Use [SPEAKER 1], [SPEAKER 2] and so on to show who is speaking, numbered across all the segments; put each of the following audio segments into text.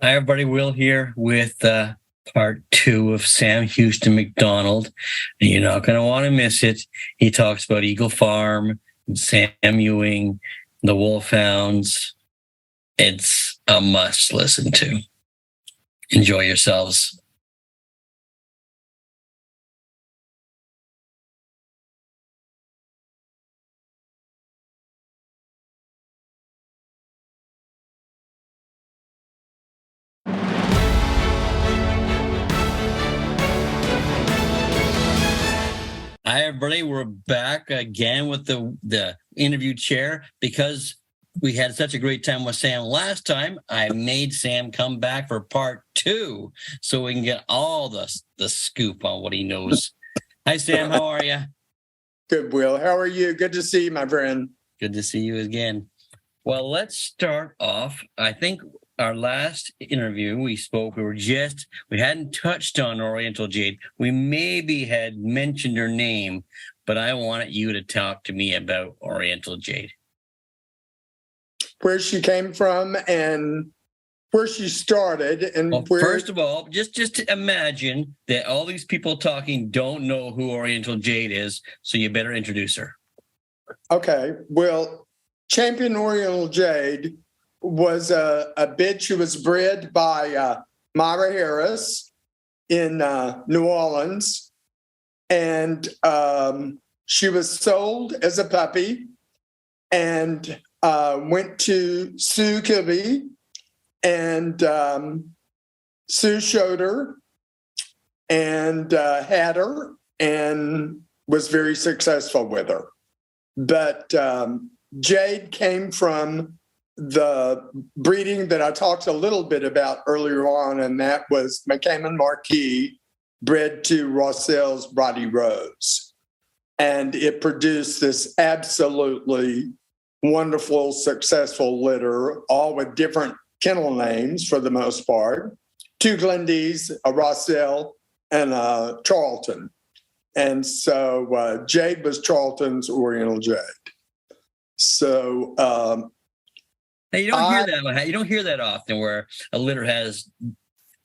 [SPEAKER 1] Hi, everybody. Will here with part 2 of Sam Houston McDonald. And you're not going to want to miss it. He talks about Eagle Farm, Sam Ewing, the Wolfhounds. It's a must listen to. Enjoy yourselves. Hi, everybody. We're back again with the interview chair. Because we had such a great time with Sam last time, I made Sam come back for part 2 so we can get all the scoop on what he knows. Hi, Sam. How are you?
[SPEAKER 2] Good, Will. How are you? Good to see you, my friend.
[SPEAKER 1] Good to see you again. Well, let's start off. I think our last interview we hadn't touched on Oriental Jade. We maybe had mentioned her name, but I wanted you to talk to me about Oriental Jade.
[SPEAKER 2] Where she came from and where she started and
[SPEAKER 1] First of all, just to imagine that all these people talking don't know who Oriental Jade is, so you better introduce her.
[SPEAKER 2] Okay. Well, Champion Oriental Jade was a bitch who was bred by Myra Harris in New Orleans. And she was sold as a puppy and went to Sue Kilby. And Sue showed her and had her and was very successful with her. But Jade came from the breeding that I talked a little bit about earlier on, and that was McCammon Marquis bred to Rossell's Brodie Rose. And it produced this absolutely wonderful, successful litter, all with different kennel names for the most part. 2 Glendees, a Rossell, and a Charlton. And so Jade was Charlton's Oriental Jade. So
[SPEAKER 1] hey, you don't hear that often, where a litter has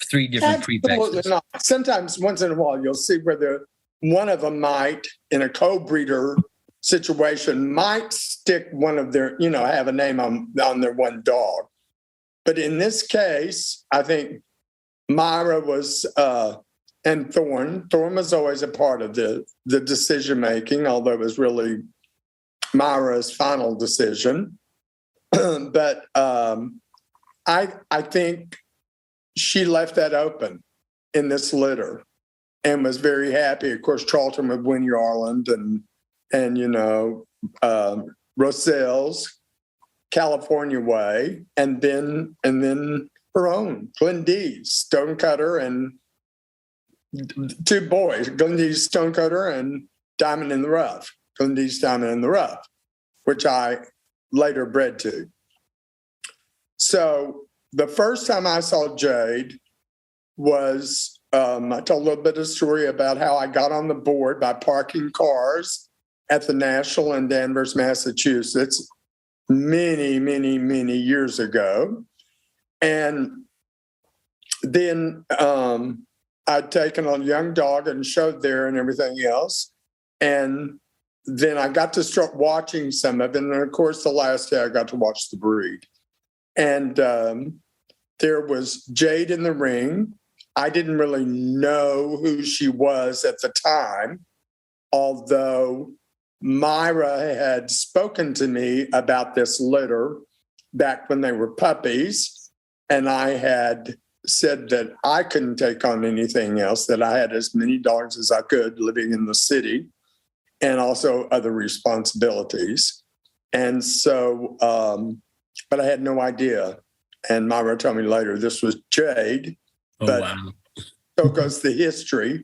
[SPEAKER 1] 3 different prefixes.
[SPEAKER 2] Not. Sometimes, once in a while, you'll see whether one of them might, in a co-breeder situation, might stick one of their, have a name on their one dog. But in this case, I think Myra was, and Thorn was always a part of the decision-making, although it was really Myra's final decision. But I think she left that open in this litter and was very happy. Of course, Charlton with Winnie Arland and Rossell's California Way, and then her own Glendees, Stonecutter, and 2 boys, Glendees, Stonecutter, and Diamond in the Rough. Glendees, Diamond in the Rough, which I later bred to. So the first time I saw Jade was, I told a little bit of story about how I got on the board by parking cars at the National in Danvers, Massachusetts, many, many, many years ago. And then I'd taken a young dog and showed there and everything else. And then I got to start watching some of it. And of course, the last day I got to watch the breed. And there was Jade in the ring. I didn't really know who she was at the time, although Myra had spoken to me about this litter back when they were puppies, and I had said that I couldn't take on anything else, that I had as many dogs as I could living in the city, and also other responsibilities. And so, but I had no idea. And Myra told me later this was Jade, but
[SPEAKER 1] wow.
[SPEAKER 2] So goes the history.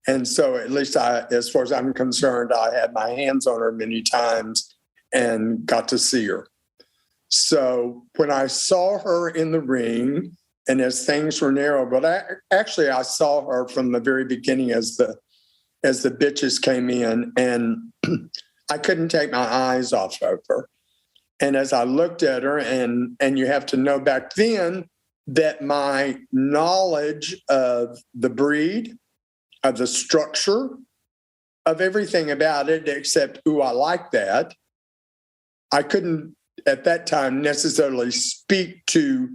[SPEAKER 2] And so at least as far as I'm concerned, I had my hands on her many times and got to see her. So when I saw her in the ring and as things were narrow, but I saw her from the very beginning as the bitches came in, and I couldn't take my eyes off of her. And as I looked at her, and you have to know back then, that my knowledge of the breed, of the structure, of everything about it, except, ooh, I like that. I couldn't at that time necessarily speak to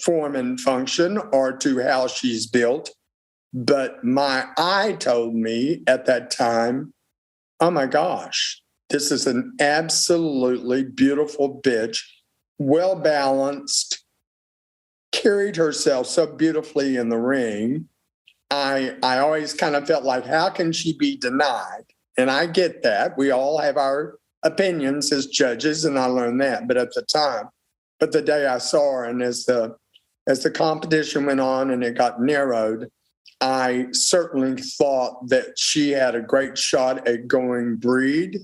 [SPEAKER 2] form and function or to how she's built, but my eye told me at that time, oh my gosh, this is an absolutely beautiful bitch, well balanced, carried herself so beautifully in the ring. I always kind of felt like, how can she be denied? And I get that. We all have our opinions as judges, and I learned that. But at the time, but the day I saw her, and as the competition went on and it got narrowed, I certainly thought that she had a great shot at going breed.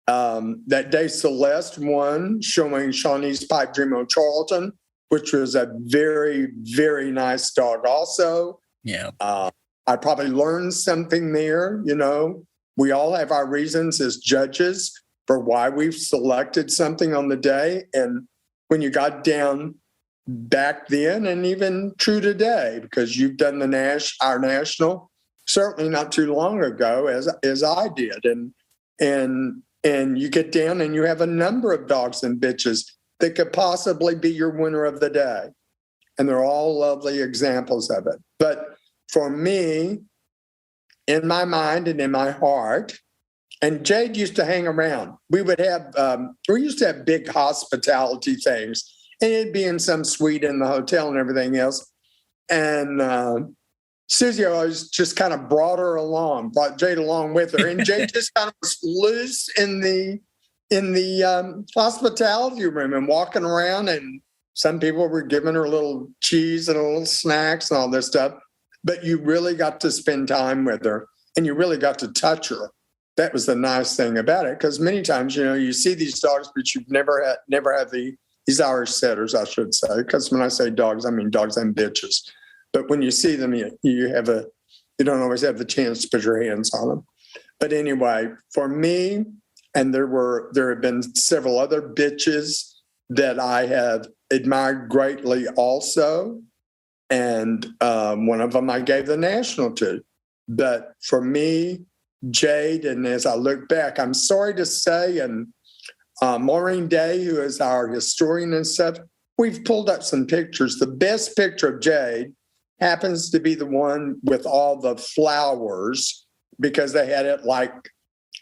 [SPEAKER 2] That day, Celeste won, showing Shawnee's Pipe Dream of Charlton, which was a very, very nice dog also.
[SPEAKER 1] Yeah.
[SPEAKER 2] I probably learned something there. You know, we all have our reasons as judges for why we've selected something on the day. And when you got down back then, and even true today, because you've done our national certainly not too long ago, as I did, and you get down and you have a number of dogs and bitches that could possibly be your winner of the day. And they're all lovely examples of it. But for me, in my mind and in my heart, and Jade used to hang around. We used to have big hospitality things, and it'd be in some suite in the hotel and everything else. And Susie always just kind of brought Jade along with her. And Jade just kind of was loose in the hospitality room and walking around, and some people were giving her a little cheese and a little snacks and all this stuff. But you really got to spend time with her, and you really got to touch her. That was the nice thing about it, because many times, you know, you see these dogs, but you've never had these Irish setters, I should say, because when I say dogs, I mean dogs and bitches. But when you see them, you don't always have the chance to put your hands on them. But anyway, for me, and there have been several other bitches that I have admired greatly also. And one of them I gave the national to. But for me, Jade, and as I look back, I'm sorry to say, and Maureen Day, who is our historian and stuff, we've pulled up some pictures. The best picture of Jade happens to be the one with all the flowers, because they had it like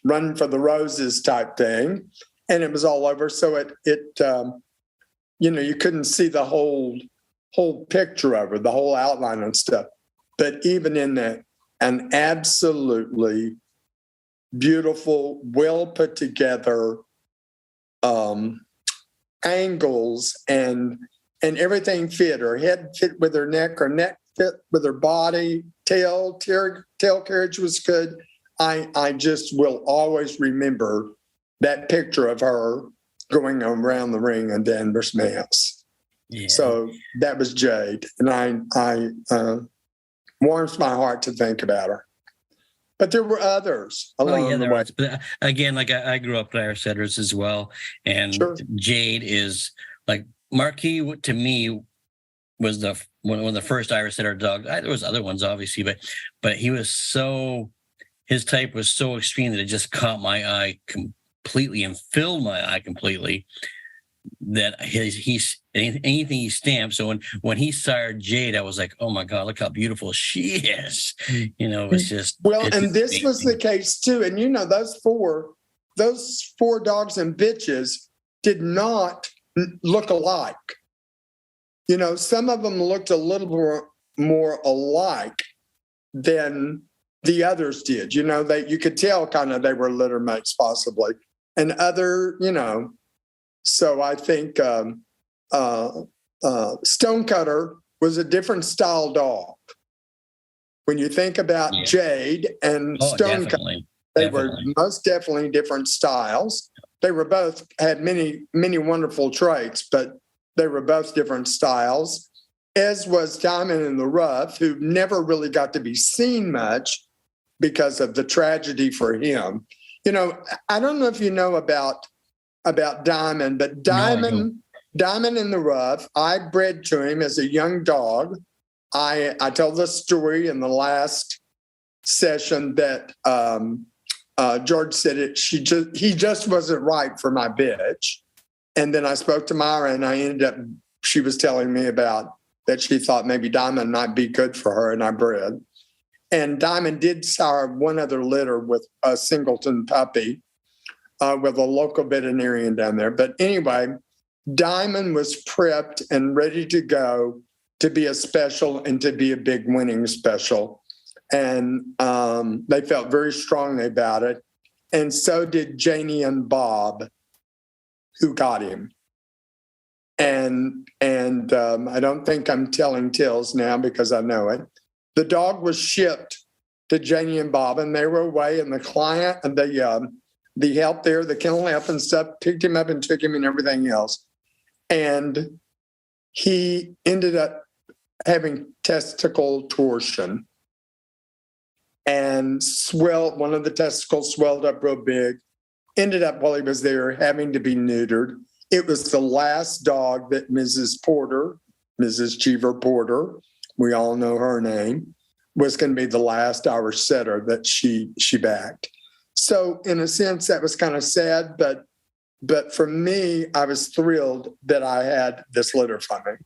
[SPEAKER 2] Run for the Roses type thing, and it was all over. So it you couldn't see the whole picture of her, the whole outline and stuff. But even in that, an absolutely beautiful, well put together angles, and everything fit. Her head fit with her neck fit with her body, tail carriage was good. I just will always remember that picture of her going around the ring in Danvers, Mass. Yeah. So that was Jade, and I warms my heart to think about her. But there were others along the way.
[SPEAKER 1] But again, like I grew up with Irish setters as well, and sure. Jade is like Marquis to me was one of the first Irish setter dogs. There was other ones obviously, but he was his type was so extreme that it just caught my eye completely and filled my eye completely. That he's anything he stamped. So when he sired Jade, I was like, oh my God, look how beautiful she is. You know, it's just
[SPEAKER 2] and this amazing. Was the case too. And you know, those four dogs and bitches did not look alike. You know, some of them looked a little more alike than the others did. You know, you could tell kind of they were litter mates possibly, and other, you know. So I think Stonecutter was a different style dog. When you think about Jade and Stonecutter, they were most definitely different styles. They were both had many, many wonderful traits, but they were both different styles, as was Diamond in the Rough, who never really got to be seen much because of the tragedy for him. You know, I don't know if you know about Diamond, but Diamond Diamond in the Rough, I bred to him as a young dog. I told the story in the last session that George said he just wasn't right for my bitch. And then I spoke to Myra, and she was telling me about that she thought maybe Diamond might be good for her, and I bred. And Diamond did sire one other litter with a singleton puppy with a local veterinarian down there. But anyway, Diamond was prepped and ready to go to be a special and to be a big winning special. And they felt very strongly about it. And so did Janie and Bob, who got him. And I don't think I'm telling tales now because I know it. The dog was shipped to Janie and Bob, and they were away, and the client and the help there, the kennel help and stuff, picked him up and took him and everything else. And he ended up having testicle torsion and one of the testicles swelled up real big, ended up while he was there having to be neutered. It was the last dog that Mrs. Cheever Porter, we all know her name, was going to be the last Irish setter that she backed. So in a sense, that was kind of sad, but for me, I was thrilled that I had this litter from him.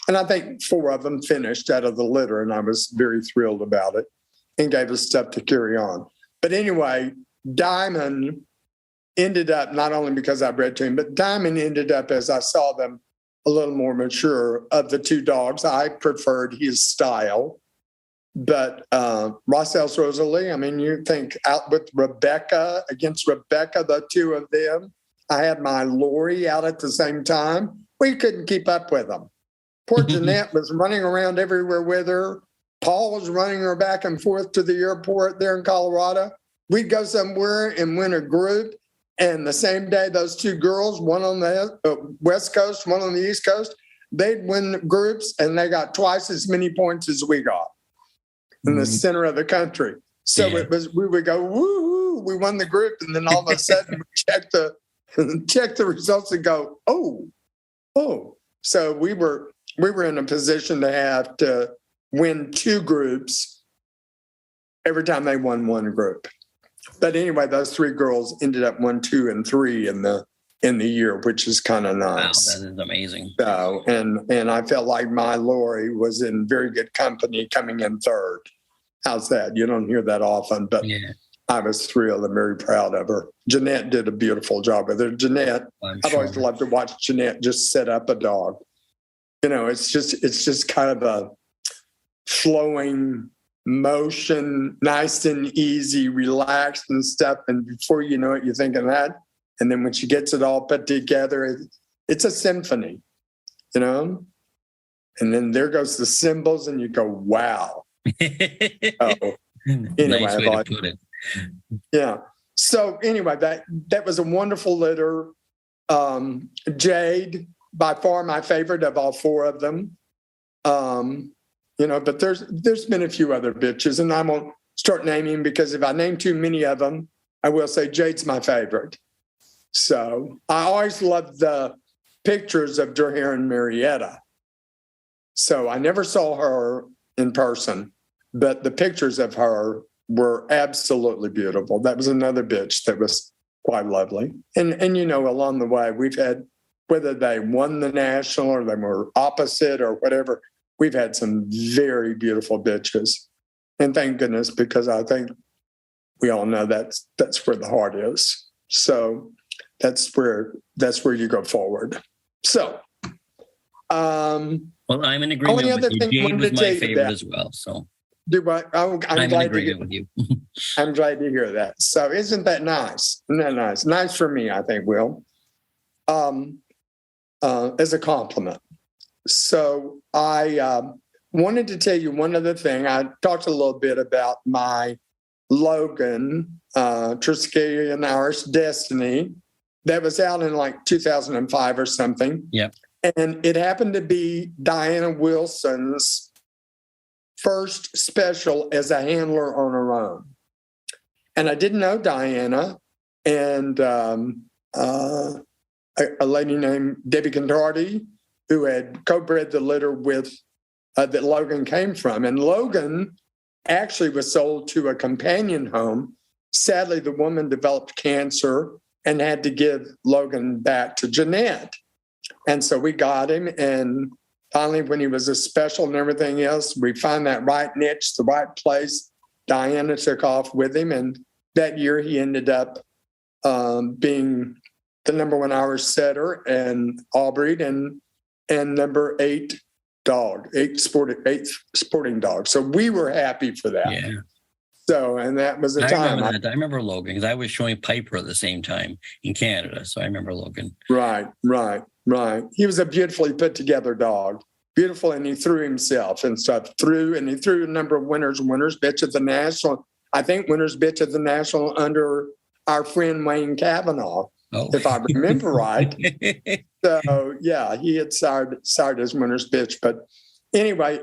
[SPEAKER 2] And I think 4 of them finished out of the litter, and I was very thrilled about it and gave us stuff to carry on. But anyway, Diamond ended up, not only because I bred to him, but Diamond ended up, as I saw them, a little more mature. Of the 2 dogs, I preferred his style. But Rossell's Rosalie, I mean, you think out with Rebecca, against Rebecca, the 2 of them. I had my Lori out at the same time. We couldn't keep up with them. Poor Jeanette was running around everywhere with her. Paul was running her back and forth to the airport there in Colorado. We'd go somewhere and win a group. And the same day, those 2 girls, one on the West Coast, one on the East Coast, they'd win groups, and they got twice as many points as we got in the center of the country. So we would go, woo, we won the group. And then all of a sudden, we check the results and go, oh. So we were in a position to have to win 2 groups every time they won one group. But anyway, those 3 girls ended up 1, 2, and 3 in the year, which is kind of nice.
[SPEAKER 1] Wow, that is amazing.
[SPEAKER 2] So, and I felt like my Lori was in very good company coming in 3rd. How's that? You don't hear that often, but I was thrilled and very proud of her. Jeanette did a beautiful job with her. Jeanette, I've always loved to watch Jeanette just set up a dog. You know, it's just kind of a flowing motion, nice and easy, relaxed and stuff. And before you know it, you're thinking that. And then when she gets it all put together, it's a symphony, you know? And then there goes the cymbals, and you go, wow. Anyway,
[SPEAKER 1] nice way to put it.
[SPEAKER 2] Yeah. So anyway, that was a wonderful litter. Jade, by far my favorite of all 4 of them. You know, but there's been a few other bitches, and I won't start naming, because if I name too many of them, I will say Jade's my favorite. So I always loved the pictures of Durhare and Marietta. So I never saw her in person, but the pictures of her were absolutely beautiful. That was another bitch that was quite lovely. And you know, along the way, we've had, whether they won the national or they were opposite or whatever, we've had some very beautiful bitches. And thank goodness, because I think we all know that's where the heart is. So that's where you go forward. So
[SPEAKER 1] well, I'm in agreement with you. Jade was my favorite as well. So
[SPEAKER 2] I'm glad to hear with you. I'm glad to hear that. So isn't that nice? Isn't that nice? Nice for me, I think, Will. As a compliment. So I wanted to tell you one other thing. I talked a little bit about my Logan, Triskelion Irish Destiny, that was out in like 2005 or something.
[SPEAKER 1] Yep.
[SPEAKER 2] And it happened to be Diana Wilson's first special as a handler on her own. And I didn't know Diana. And a lady named Debbie Contardi, who had co-bred the litter with that Logan came from. And Logan actually was sold to a companion home. Sadly, the woman developed cancer and had to give Logan back to Jeanette. And so we got him. And finally, when he was a special and everything else, we found that right niche, the right place. Diana took off with him. And that year he ended up being the number 1 Irish setter and all-breed and number 8 sporting dog. So we were happy for that.
[SPEAKER 1] Yeah.
[SPEAKER 2] So, and that was the time.
[SPEAKER 1] I remember Logan because I was showing Piper at the same time in Canada. So I remember Logan.
[SPEAKER 2] Right. He was a beautifully put together dog. Beautiful. And he threw himself and stuff. And he threw a number of winners bitch at the national. I think winners bitch at the national under our friend Wayne Cavanaugh, if I remember right. So yeah, he had sired his winner's bitch. But anyway,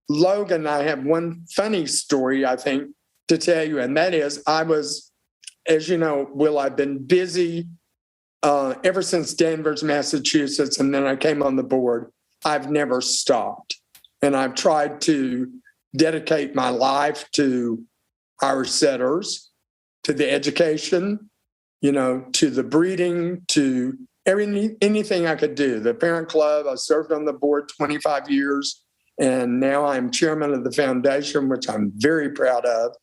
[SPEAKER 2] Logan, I have one funny story, I think, to tell you. And that is, I was, as you know, Will, I've been busy ever since Danvers, Massachusetts. And then I came on the board. I've never stopped. And I've tried to dedicate my life to our setters, to the education, to the breeding, to anything I could do. The parent club, I served on the board 25 years, and now I'm chairman of the foundation, which I'm very proud of.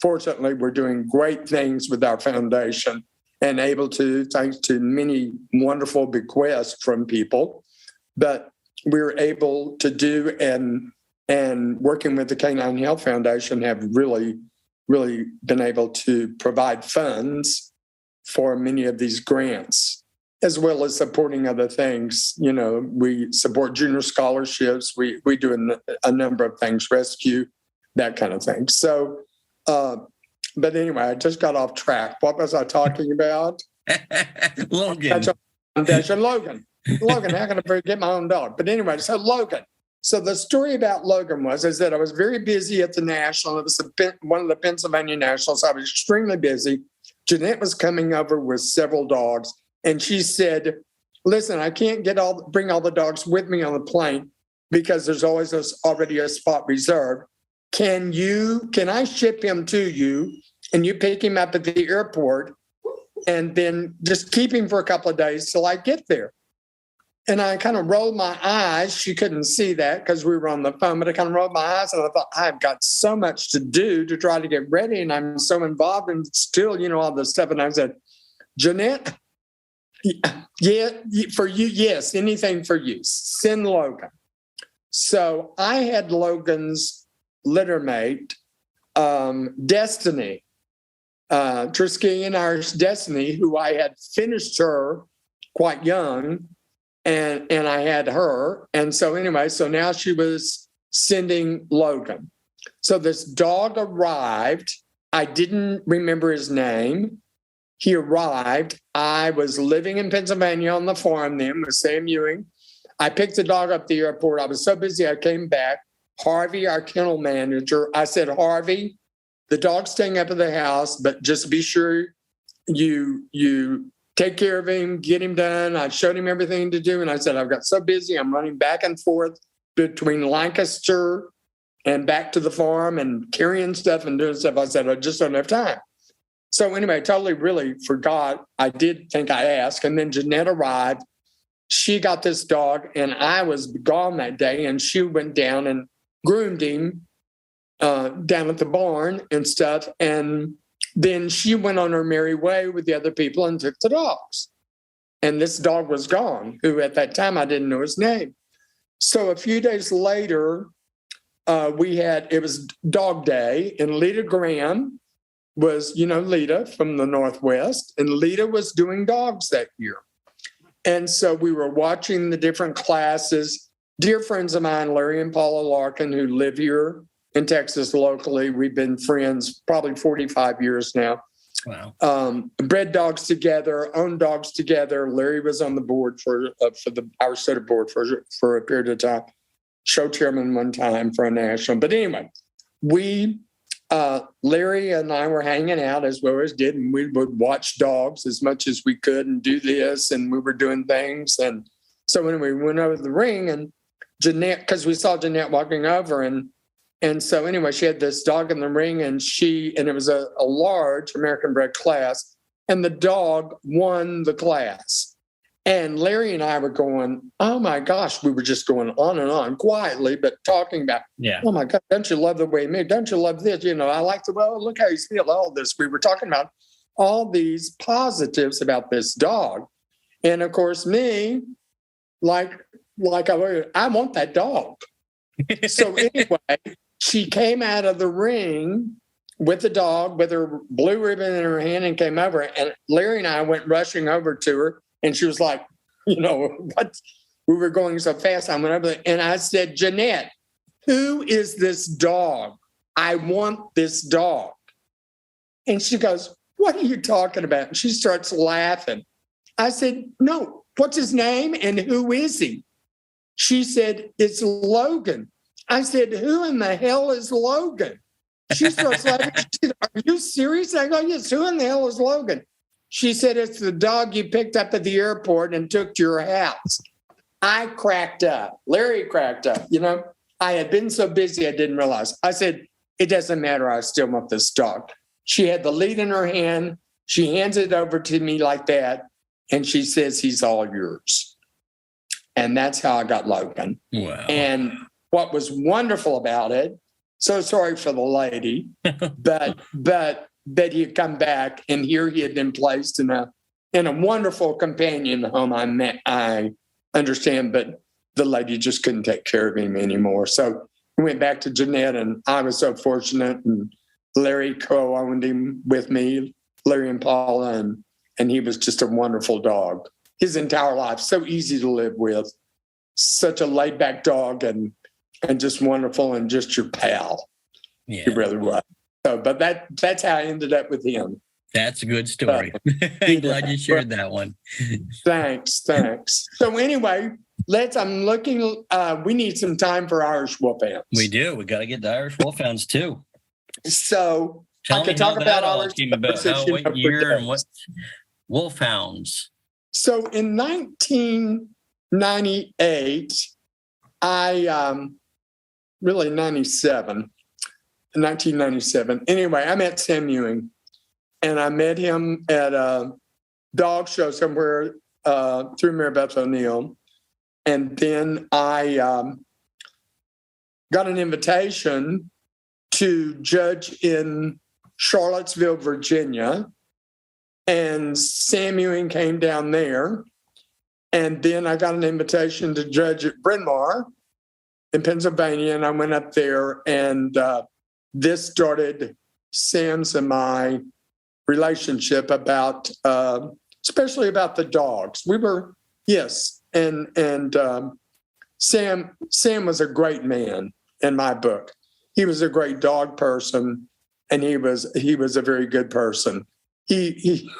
[SPEAKER 2] Fortunately, we're doing great things with our foundation and able to, thanks to many wonderful bequests from people, but we're able to do and working with the Canine Health Foundation have really been able to provide funds for many of these grants, as well as supporting other things. We support junior scholarships. We do a number of things, rescue, that kind of thing. So, but anyway, I just got off track. What was I talking about?
[SPEAKER 1] Logan.
[SPEAKER 2] Logan, how can I forget my own dog? But anyway, so Logan. So the story about Logan is that I was very busy at the National. It was one of the Pennsylvania Nationals. I was extremely busy. Jeanette was coming over with several dogs, and she said, listen, I can't bring all the dogs with me on the plane because there's always already a spot reserved. Can I ship him to you and you pick him up at the airport and then just keep him for a couple of days till I get there? And I kind of rolled my eyes. She couldn't see that because we were on the phone, but I kind of rolled my eyes and I thought, I've got so much to do to try to get ready. And I'm so involved in still, all this stuff. And I said, Jeanette, yeah, for you, yes, anything for you. Send Logan. So I had Logan's litter mate, Destiny, Triskelion Irish Destiny, who I had finished her quite young. And I had her. And so anyway, so now she was sending Logan. So this dog arrived. I didn't remember his name. He arrived. I was living in Pennsylvania on the farm then with Sam Ewing. I picked the dog up at the airport. I was so busy, I came back. Harvey, our kennel manager, I said, Harvey, the dog's staying up at the house, but just be sure you take care of him, get him done. I showed him everything to do. And I said, I've got so busy. I'm running back and forth between Lancaster and back to the farm and carrying stuff and doing stuff. I said, I just don't have time. So anyway, I totally really forgot. I did think I asked. And then Jeanette arrived. She got this dog and I was gone that day. And she went down and groomed him down at the barn and stuff. And then she went on her merry way with the other people and took the dogs. And this dog was gone, who at that time I didn't know his name. So a few days later, it was Dog Day, and Lita Graham was, Lita from the Northwest, and Lita was doing dogs that year. And so we were watching the different classes. Dear friends of mine, Larry and Paula Larkin, who live here in Texas locally. We've been friends probably 45 years now.
[SPEAKER 1] Wow.
[SPEAKER 2] Bred dogs together, owned dogs together. Larry was on the board for our setter board for a period of time. Show chairman one time for a national. But anyway, we Larry and I were hanging out as we always did, and we would watch dogs as much as we could and do this, and we were doing things. And so when we went over the ring, and Jeanette, because we saw Jeanette walking over, and so anyway, she had this dog in the ring, and it was a large American bred class, and the dog won the class. And Larry and I were going, oh my gosh, we were just going on and on quietly, but talking about, oh my God, don't you love the way he moved? Don't you love this? You know, I like look how he's feeling, all this. We were talking about all these positives about this dog. And of course, me, like I want that dog. So anyway, she came out of the ring with the dog, with her blue ribbon in her hand, and came over. And Larry and I went rushing over to her. And she was like, you know, what? We were going so fast. I went over there and I said, Jeanette, who is this dog? I want this dog. And she goes, what are you talking about? And she starts laughing. I said, no, what's his name and who is he? She said, it's Logan. I said, who in the hell is Logan? She starts laughing. She said, are you serious? I go, yes, who in the hell is Logan? She said, it's the dog you picked up at the airport and took to your house. I cracked up. Larry cracked up. You know, I had been so busy, I didn't realize. I said, it doesn't matter. I still want this dog. She had the lead in her hand. She hands it over to me like that. And she says, he's all yours. And that's how I got Logan.
[SPEAKER 1] Wow.
[SPEAKER 2] And what was wonderful about it, so sorry for the lady, but he had come back, and here he had been placed in a wonderful companion home. I understand, but the lady just couldn't take care of him anymore. So we went back to Jeanette, and I was so fortunate, and Larry co-owned him with me, Larry and Paula, and he was just a wonderful dog. His entire life, so easy to live with, such a laid-back dog, and just wonderful, and just your pal.
[SPEAKER 1] Yeah.
[SPEAKER 2] He really was. So, but that's how I ended up with him.
[SPEAKER 1] That's a good story. I'm glad you shared that one.
[SPEAKER 2] Thanks. So anyway, I'm looking, we need some time for Irish Wolfhounds.
[SPEAKER 1] We do. We got to get the Irish Wolfhounds too.
[SPEAKER 2] So
[SPEAKER 1] Tell
[SPEAKER 2] I
[SPEAKER 1] me
[SPEAKER 2] could talk about
[SPEAKER 1] all came about. What year and what Wolfhounds?
[SPEAKER 2] So in 1998, really 1997. Anyway, I met Sam Ewing, and I met him at a dog show somewhere through Mary Beth O'Neill. And then I got an invitation to judge in Charlottesville, Virginia. And Sam Ewing came down there. And then I got an invitation to judge at Bryn Mawr in Pennsylvania. And I went up there, and this started Sam's and my relationship about, especially about the dogs. We were, yes. And Sam was a great man in my book. He was a great dog person, and he was a very good person. He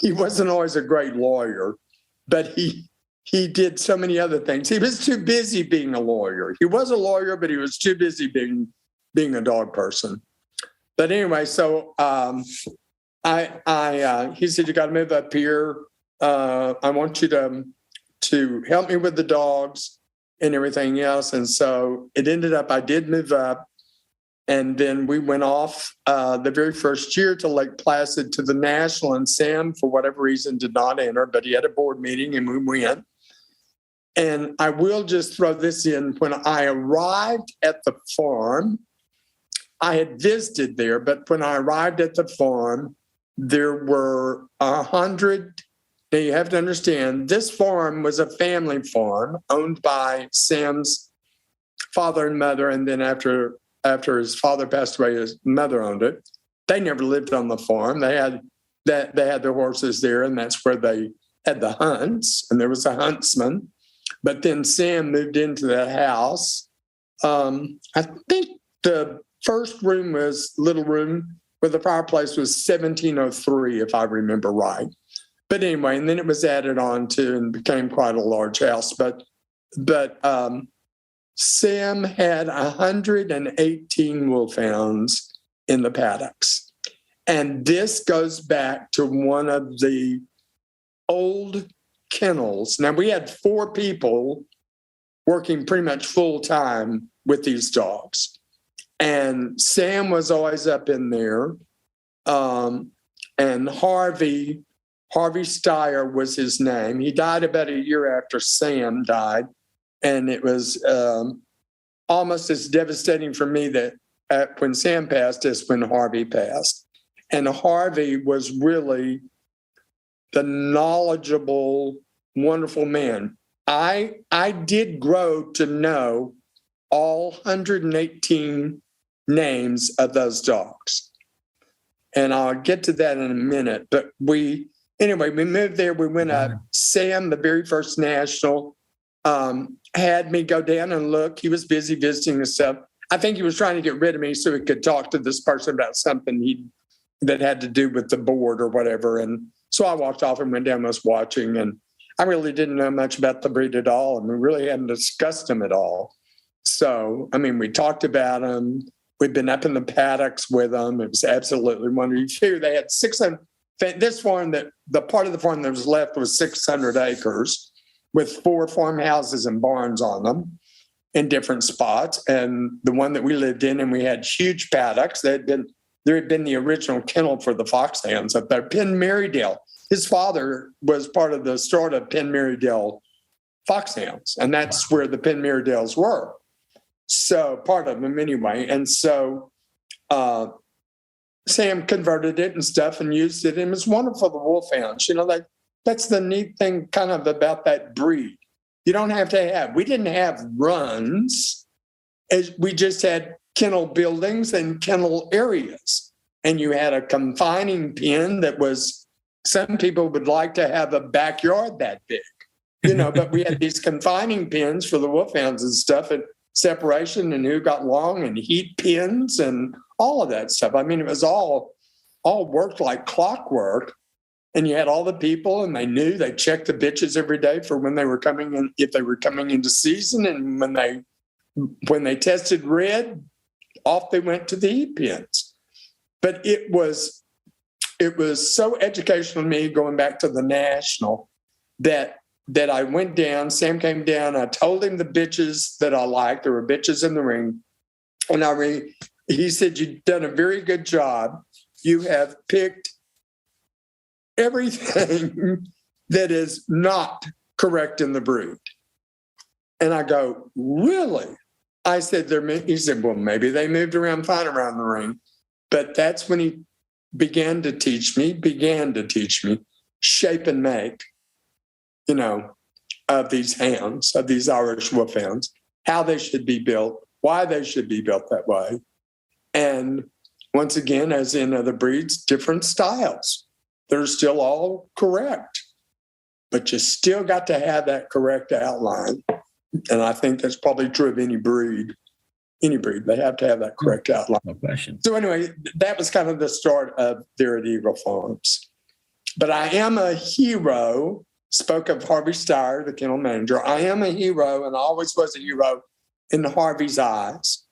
[SPEAKER 2] wasn't always a great lawyer, but he did so many other things. He was too busy being a lawyer. He was a lawyer, but he was too busy being a dog person. But anyway, so he said, you got to move up here. I want you to help me with the dogs and everything else. And so it ended up, I did move up. And then we went off the very first year to Lake Placid to the National. And Sam, for whatever reason, did not enter, but he had a board meeting and we went. And I will just throw this in. When I arrived at the farm, I had visited there, but when I arrived at the farm, there were 100. Now you have to understand, this farm was a family farm owned by Sam's father and mother. And then after his father passed away, his mother owned it. They never lived on the farm. They had their horses there, and that's where they had the hunts, and there was a huntsman. But then Sam moved into that house. I think the first room was little room where the fireplace was 1703, if I remember right. But anyway, and then it was added on to and became quite a large house. But Sam had 118 wolfhounds in the paddocks. And this goes back to one of the old kennels. Now, we had 4 people working pretty much full time with these dogs. And Sam was always up in there. And Harvey Steyer was his name. He died about a year after Sam died. And it was almost as devastating for me that when Sam passed as when Harvey passed. And Harvey was really the knowledgeable, wonderful man. I did grow to know all 118 names of those dogs. And I'll get to that in a minute. But we moved there. We went up. Sam, the very first national, had me go down and look. He was busy visiting and stuff. I think he was trying to get rid of me so he could talk to this person about something that had to do with the board or whatever. And so I walked off and went down and was watching. And I really didn't know much about the breed at all. And we really hadn't discussed them at all. So, I mean, we talked about them. We'd been up in the paddocks with them. It was absolutely wonderful. They had 600. This farm, the part of the farm that was left was 600 acres with 4 farmhouses and barns on them in different spots. And the one that we lived in, and we had huge paddocks. There had been the original kennel for the foxhounds up there, Penn Marydale. His father was part of the start of Penn Marydale foxhounds, and that's where the Penn Marydales were. So part of them anyway. And so Sam converted it and stuff and used it. And it was wonderful, the wolfhounds. That's the neat thing kind of about that breed. You don't have to have, we didn't have runs. We just had kennel buildings and kennel areas. And you had a confining pen that was, some people would like to have a backyard that big, but we had these confining pens for the wolfhounds and stuff, and separation and who got long, and heat pins and all of that stuff. I mean, it was all worked like clockwork. And you had all the people, and they checked the bitches every day for when they were coming in, if they were coming into season. And when they tested red, off they went to the heat pens. But it was so educational to me going back to the national that I went down. Sam came down. I told him the bitches that I liked. There were bitches in the ring. And he said, "You've done a very good job. You have picked everything that is not correct in the breed." And I go, "Really?" I said, he said, "Well, maybe they moved around fine around the ring." But that's when he began to teach me shape and make, of these hounds, of these Irish wolfhounds, how they should be built, why they should be built that way. And once again, as in other breeds, different styles. They're still all correct, but you still got to have that correct outline. And I think that's probably true of any breed. They have to have that correct outline.
[SPEAKER 1] No question.
[SPEAKER 2] So anyway, that was kind of the start of there at Eagle Farms. But I am a hero. Spoke of Harvey Steyer, the kennel manager. I am a hero, and I always was a hero in Harvey's eyes.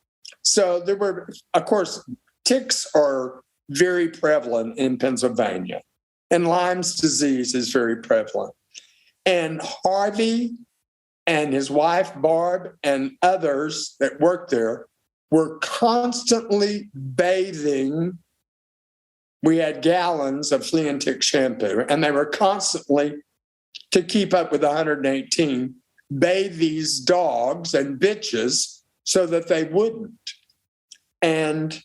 [SPEAKER 2] So there were, of course, ticks are very prevalent in Pennsylvania, and Lyme's disease is very prevalent. And Harvey and his wife, Barb, and others that worked there were constantly bathing. We had gallons of flea and tick shampoo, and they were constantly, to keep up with 118, bathe these dogs and bitches so that they wouldn't. And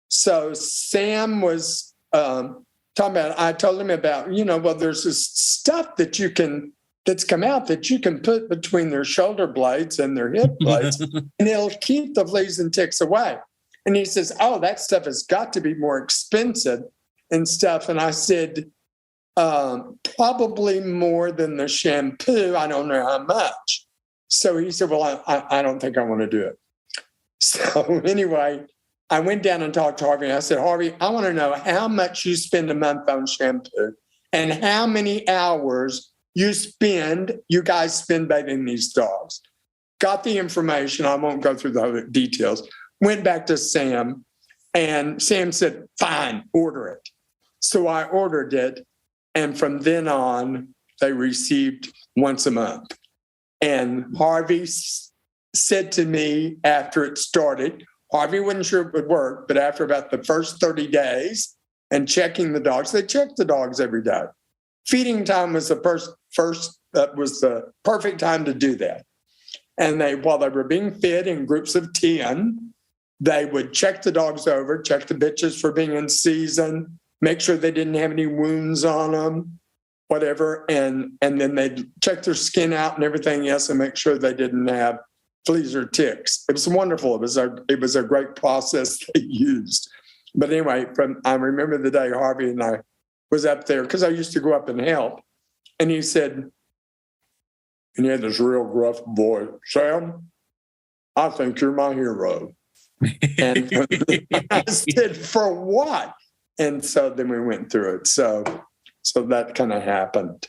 [SPEAKER 2] so Sam was talking about, I told him about, there's this stuff that's come out that you can put between their shoulder blades and their hip blades, and it'll keep the fleas and ticks away. And he says, "Oh, that stuff has got to be more expensive and stuff." And I said, "Probably more than the shampoo. I don't know how much." So he said, "Well, I don't think I want to do it." So anyway, I went down and talked to Harvey. And I said, "Harvey, I want to know how much you spend a month on shampoo and how many hours you guys spend bathing these dogs." Got the information. I won't go through the details. Went back to Sam. And Sam said, fine, order it. So I ordered it. And from then on, they received once a month. And Harvey said to me after it started, Harvey wasn't sure it would work, but after about the first 30 days and checking the dogs, they checked the dogs every day. Feeding time was the was the perfect time to do that. And while they were being fed in groups of 10, they would check the dogs over, check the bitches for being in season, make sure they didn't have any wounds on them, whatever. And then they'd check their skin out and everything else and make sure they didn't have fleas or ticks. It was wonderful. It was a great process they used. But anyway, I remember the day Harvey and I was up there because I used to go up and help. And he said, and he had this real gruff voice, Sam, I think you're my hero. And I said, for what? And so then we went through it. So that kind of happened.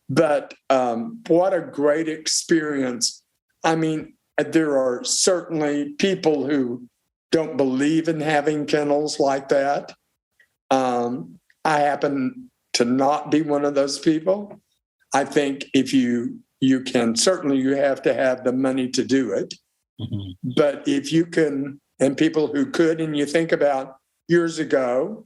[SPEAKER 2] But what a great experience. I mean, there are certainly people who don't believe in having kennels like that. I happen to not be one of those people. I think if you can, certainly you have to have the money to do it. Mm-hmm. But if you can, and people who could, and you think about years ago,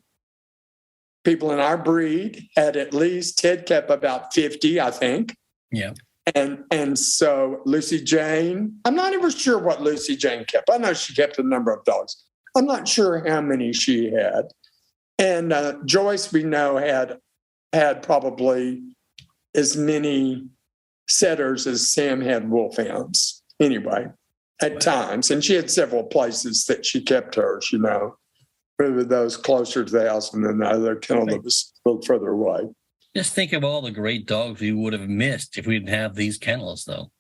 [SPEAKER 2] people in our breed had at least, Ted kept about 50, I think.
[SPEAKER 1] Yeah.
[SPEAKER 2] And so Lucy Jane, I'm not even sure what Lucy Jane kept. I know she kept a number of dogs. I'm not sure how many she had. And Joyce, we know, had probably as many setters as Sam had wolfhounds anyway, at times. And she had several places that she kept hers, with those closer to the house and then the other kennel that was a little further away.
[SPEAKER 1] Just think of all the great dogs we would have missed if we didn't have these kennels, though.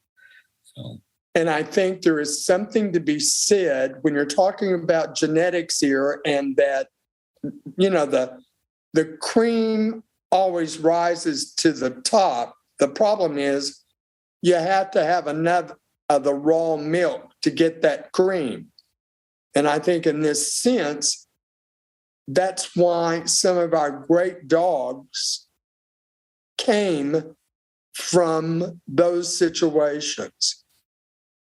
[SPEAKER 1] So.
[SPEAKER 2] And I think there is something to be said when you're talking about genetics here, and that, the cream always rises to the top. The problem is you have to have enough of the raw milk to get that cream. And I think in this sense, that's why some of our great dogs came from those situations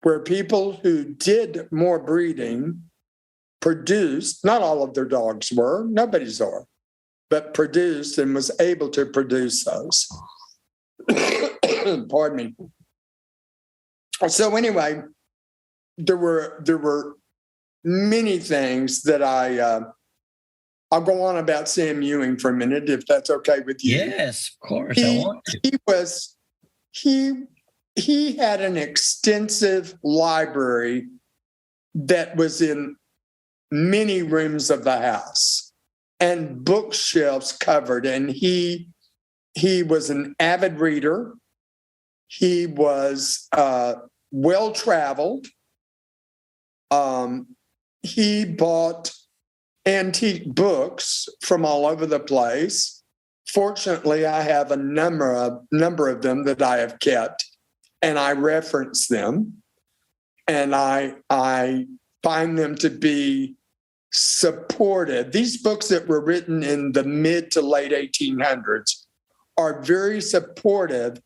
[SPEAKER 2] where people who did more breeding produced, not all of their dogs were, nobody's are, but produced and was able to produce those. Pardon me. So anyway, there were many things that I'll go on about Sam Ewing for a minute, if that's okay with you.
[SPEAKER 1] Yes, of course. I want
[SPEAKER 2] to. He had an extensive library that was in many rooms of the house and bookshelves covered. And he was an avid reader. He was well-traveled. He bought antique books from all over the place. Fortunately, I have a number of them that I have kept, and I reference them, and I find them to be supportive. These books that were written in the mid to late 1800s are very supportive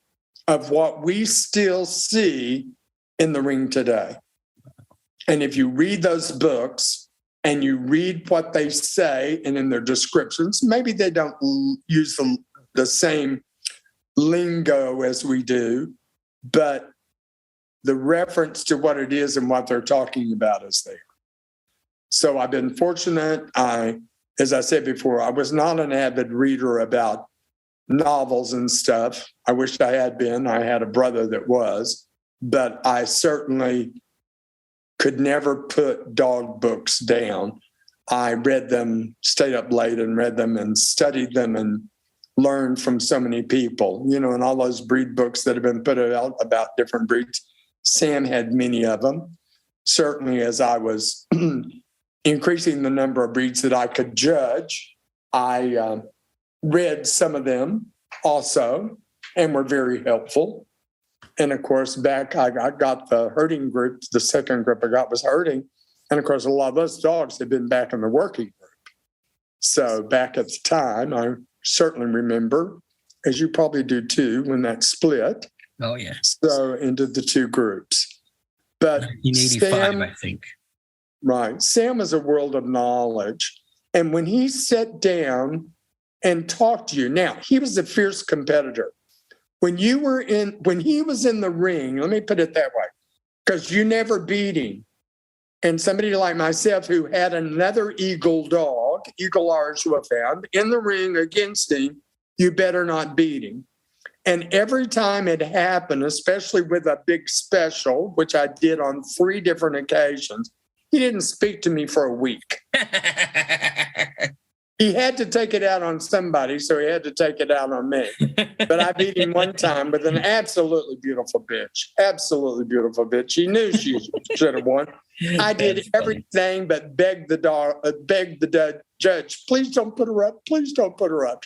[SPEAKER 2] of what we still see in the ring today. And if you read those books and you read what they say and in their descriptions, maybe they don't use the same lingo as we do, but the reference to what it is and what they're talking about is there. So I've been fortunate. As I said before, I was not an avid reader about novels and stuff. I wish I had been. I had a brother that was, but I certainly could never put dog books down. I read them, stayed up late and read them and studied them and learned from so many people, and all those breed books that have been put out about different breeds. Sam had many of them. Certainly as I was increasing the number of breeds that I could judge, I read some of them also and were very helpful. And of course, I got the herding group. The second group I got was herding. And of course, a lot of those dogs had been back in the working group. So back at the time, I certainly remember, as you probably do too, when that split.
[SPEAKER 1] Oh, yeah.
[SPEAKER 2] So into the two groups. But
[SPEAKER 1] 1985,
[SPEAKER 2] Sam,
[SPEAKER 1] I think.
[SPEAKER 2] Right. Sam is a world of knowledge. And when he sat down and talked to you, now he was a fierce competitor. When he was in the ring, let me put it that way, because you never beat him. And somebody like myself who had another eagle dog, Eagle Irish Wolfhound, in the ring against him, you better not beat him. And every time it happened, especially with a big special, which I did on 3 different occasions, he didn't speak to me for a week. He had to take it out on somebody, so he had to take it out on me. But I beat him one time with an absolutely beautiful bitch. Absolutely beautiful bitch. She knew she should have won. I did everything but beg the judge, please don't put her up. Please don't put her up,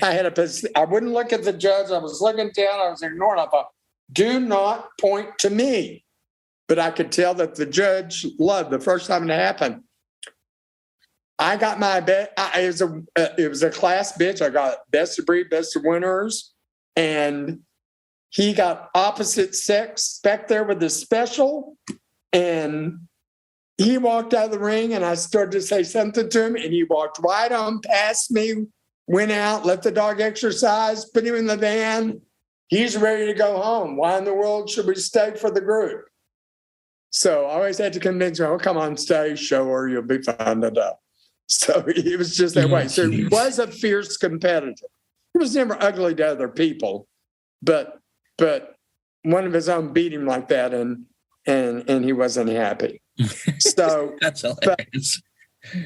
[SPEAKER 2] I wouldn't look at the judge. I was looking down. I was ignoring. I thought, do not point to me. But I could tell that the judge loved the first time it happened. I got my bet. It was a class bitch. I got best of breed, best of winners. And he got opposite sex back there with the special. And he walked out of the ring and I started to say something to him. And he walked right on past me, went out, let the dog exercise, put him in the van. He's ready to go home. Why in the world should we stay for the group? So I always had to convince her, oh, come on, stay, show her, you'll be fine today. So it was just that way. So he was a fierce competitor. He was never ugly to other people, but one of his own beat him like that, and he wasn't happy. So
[SPEAKER 1] That's hilarious.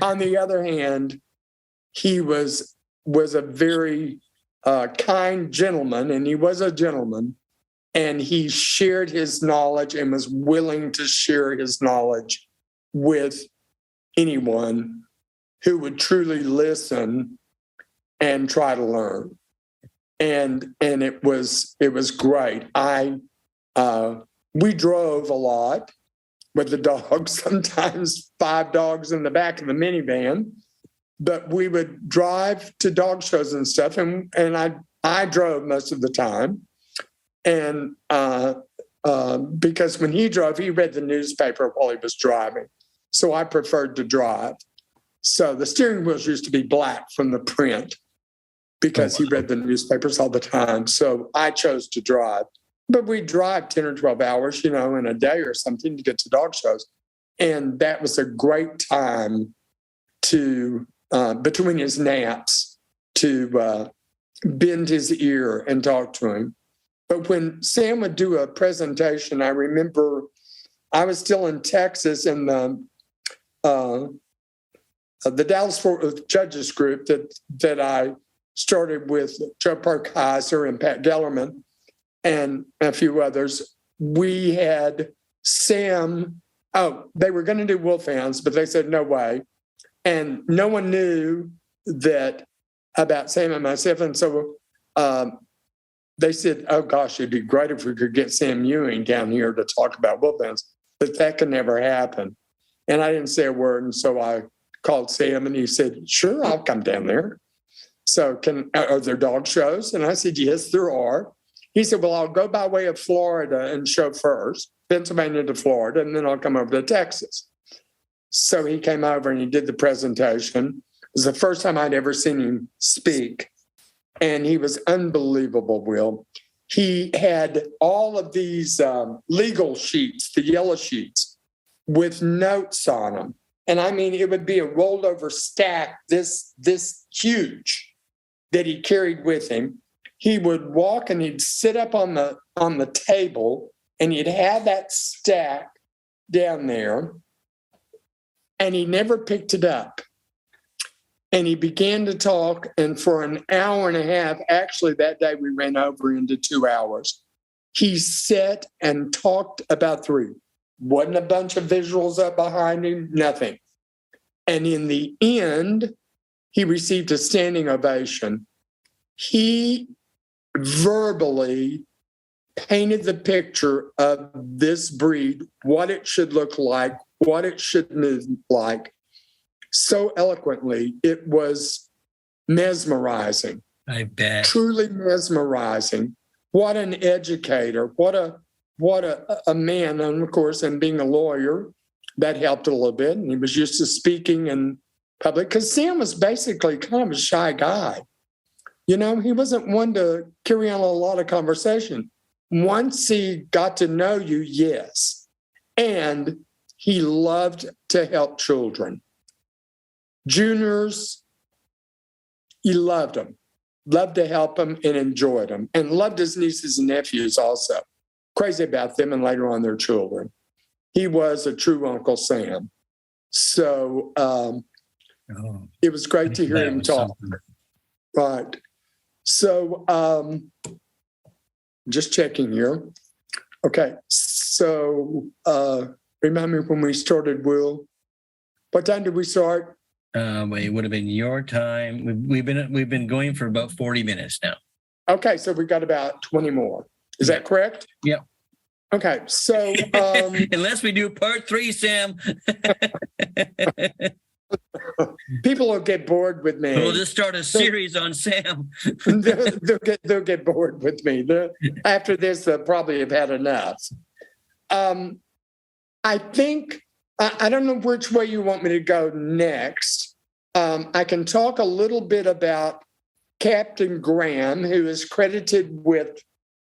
[SPEAKER 2] On the other hand, he was a very kind gentleman, and he was a gentleman, and he shared his knowledge and was willing to share his knowledge with anyone who would truly listen and try to learn. And it was great. We drove a lot with the dogs, sometimes 5 dogs in the back of the minivan, but we would drive to dog shows and stuff. And I drove most of the time. And because when he drove, he read the newspaper while he was driving. So I preferred to drive. So the steering wheels used to be black from the print because he read the newspapers all the time. So I chose to drive. But we'd drive 10 or 12 hours, in a day or something to get to dog shows. And that was a great time to, between his naps, to bend his ear and talk to him. But when Sam would do a presentation, I remember I was still in Texas in the Dallas Fort Worth Judges group that I started with Joe Parkheiser and Pat Gellerman and a few others. We had Sam, they were going to do wolfhounds, but they said no way. And no one knew that about Sam and myself. And so they said, oh gosh, it'd be great if we could get Sam Ewing down here to talk about wolfhounds, but that could never happen. And I didn't say a word. And so I called Sam and he said, sure, I'll come down there. So are there dog shows? And I said, yes, there are. He said, well, I'll go by way of Florida and show first, Pennsylvania to Florida, and then I'll come over to Texas. So he came over and he did the presentation. It was the first time I'd ever seen him speak. And he was unbelievable, Will. He had all of these legal sheets, the yellow sheets, with notes on them. And I mean, it would be a rolled over stack, this huge, that he carried with him. He would walk and he'd sit up on the table and he'd have that stack down there and he never picked it up. And he began to talk, and for an hour and a half, actually that day we ran over into 2 hours, he sat and talked about 3. Wasn't a bunch of visuals up behind him, nothing. And in the end, he received a standing ovation. He verbally painted the picture of this breed, what it should look like, what it should move like, so eloquently. It was mesmerizing.
[SPEAKER 1] I bet.
[SPEAKER 2] Truly mesmerizing. What an educator. What a man. And of course, and being a lawyer, that helped a little bit. And he was used to speaking in public, because Sam was basically kind of a shy guy. He wasn't one to carry on a lot of conversation. Once he got to know you, yes. And he loved to help children. Juniors, he loved them, loved to help them and enjoyed them, and loved his nieces and nephews also. Crazy about them and later on their children. He was a true Uncle Sam. So it was great to hear him talk. Something. Right. So just checking here. Okay. So remind me when we started, Will. What time did we start?
[SPEAKER 1] It would have been your time. We've been going for about 40 minutes now.
[SPEAKER 2] Okay, so we've got about 20 more. Is that correct?
[SPEAKER 1] Yep.
[SPEAKER 2] Okay, so
[SPEAKER 1] unless we do part 3, Sam.
[SPEAKER 2] People will get bored with me.
[SPEAKER 1] We'll just start a series on Sam.
[SPEAKER 2] they'll get bored with me. After this, they'll probably have had enough. I think, I don't know which way you want me to go next. I can talk a little bit about Captain Graham, who is credited with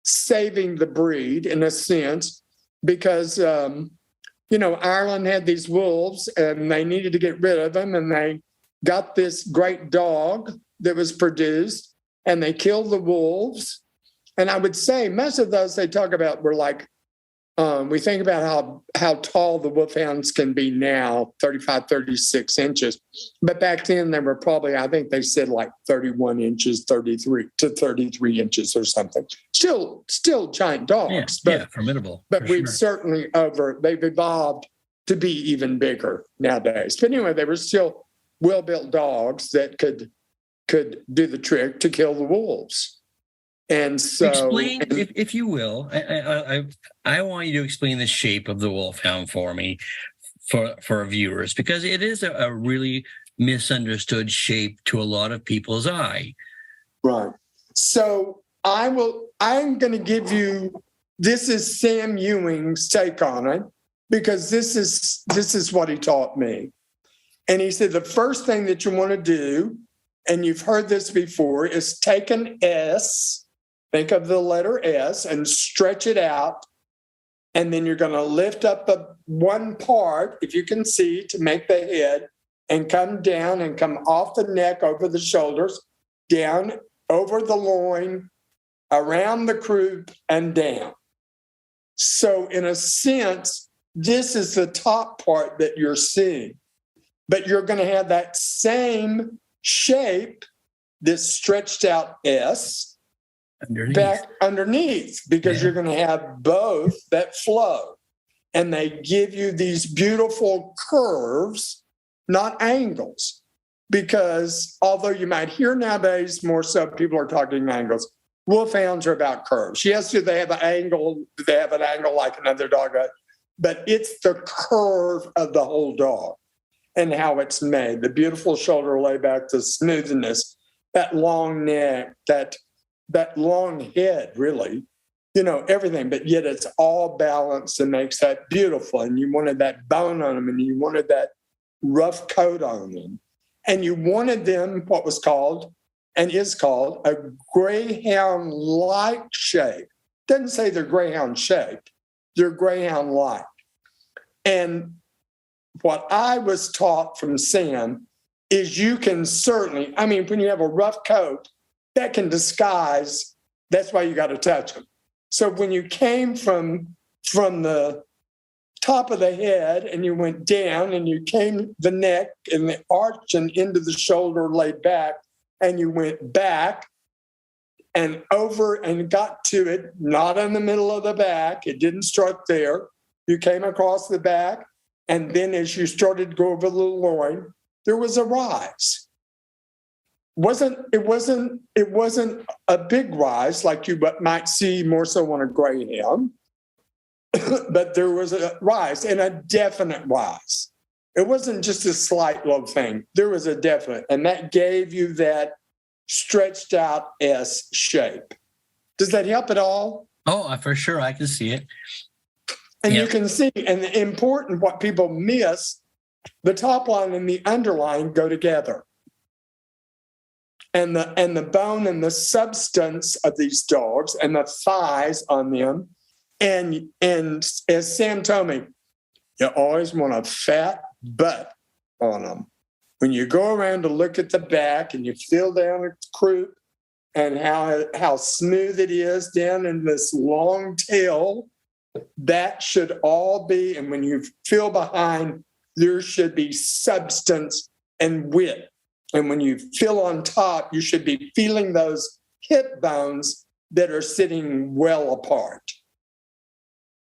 [SPEAKER 2] saving the breed in a sense, because Ireland had these wolves and they needed to get rid of them, and they got this great dog that was produced, and they killed the wolves. And I would say most of those they talk about were like, we think about how tall the wolfhounds can be now, 35, 36 inches. But back then they were probably, I think they said like 31 inches, 33 to 33 inches or something. Still giant dogs.
[SPEAKER 1] Yeah, formidable.
[SPEAKER 2] But we've certainly they've evolved to be even bigger nowadays. But anyway, they were still well-built dogs that could do the trick to kill the wolves. And so,
[SPEAKER 1] explain, if you will, I want you to explain the shape of the wolfhound for me, for our viewers, because it is a really misunderstood shape to a lot of people's eye.
[SPEAKER 2] Right. So I'm going to give you, this is Sam Ewing's take on it, because this is what he taught me. And he said the first thing that you want to do, and you've heard this before, is take an S. Think of the letter S and stretch it out. And then you're going to lift up the one part, if you can see, to make the head, and come down and come off the neck, over the shoulders, down over the loin, around the croup, and down. So in a sense, this is the top part that you're seeing. But you're going to have that same shape, this stretched out S, back underneath, because you're going to have both that flow. And they give you these beautiful curves, not angles. Because although you might hear nowadays more so people are talking angles, wolfhounds are about curves. Yes, do they have an angle? Do they have an angle like another dog? But it's the curve of the whole dog and how it's made. The beautiful shoulder layback, the smoothness, that long neck, that long head, really, everything, but yet it's all balanced and makes that beautiful. And you wanted that bone on them, and you wanted that rough coat on them. And you wanted them what was called and is called a greyhound-like shape. Doesn't say they're greyhound shaped, they're greyhound-like. And what I was taught from Sam is you can certainly, when you have a rough coat, that can disguise, that's why you got to touch them. So when you came from the top of the head and you went down and you came the neck and the arch and into the shoulder laid back, and you went back and over and got to it, not in the middle of the back. It didn't start there. You came across the back, and then as you started to go over the loin, there was a rise. wasn't a big rise like you might see more so on a greyhound, but there was a rise, and a definite rise. It wasn't just a slight little thing. There was a definite, and that gave you that stretched out S shape. Does that help at all?
[SPEAKER 1] Oh, for sure. I can see it.
[SPEAKER 2] And you can see, and the important, what people miss, the top line and the underline go together. And the bone and the substance of these dogs and the thighs on them. And as Sam told me, you always want a fat butt on them. When you go around to look at the back and you feel down at the croup and how smooth it is down in this long tail, that should all be, and when you feel behind, there should be substance and width. And when you feel on top, you should be feeling those hip bones that are sitting well apart.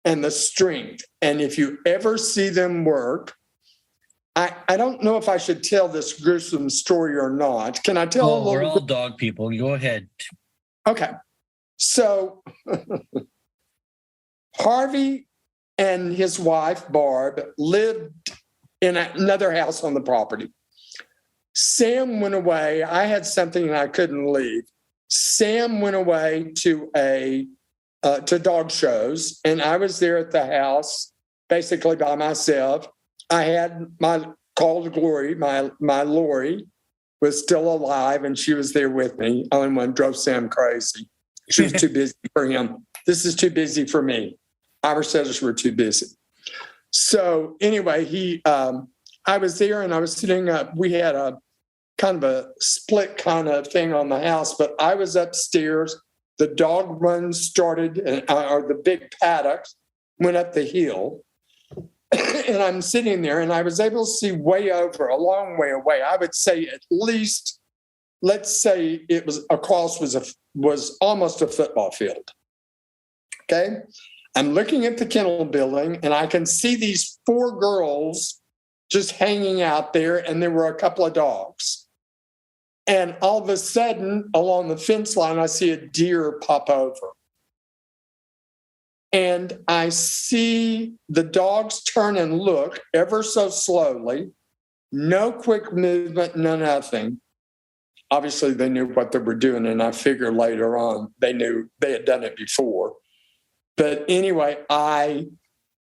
[SPEAKER 2] And the strength. And if you ever see them work, I don't know if I should tell this gruesome story or not. Can I tell a little?
[SPEAKER 1] We're all dog people. Go ahead.
[SPEAKER 2] Okay. So Harvey and his wife, Barb, lived in another house on the property. Sam went away. I had something and I couldn't leave. Sam went away to dog shows, and I was there at the house basically by myself. I had my call to glory. My Lori was still alive, and she was there with me. Only one drove Sam crazy. She was too busy for him. This is too busy for me. Our setters were too busy. So anyway, I was there and I was sitting up. We had a kind of a split kind of thing on the house, but I was upstairs. The dog run started, or the big paddock went up the hill. And I'm sitting there and I was able to see way over, a long way away. I would say at least, let's say it was across was almost a football field. Okay. I'm looking at the kennel building and I can see these 4 girls just hanging out there, and there were a couple of dogs. And all of a sudden, along the fence line, I see a deer pop over. And I see the dogs turn and look ever so slowly. No quick movement, no nothing. Obviously, they knew what they were doing, and I figure later on they knew they had done it before. But anyway, I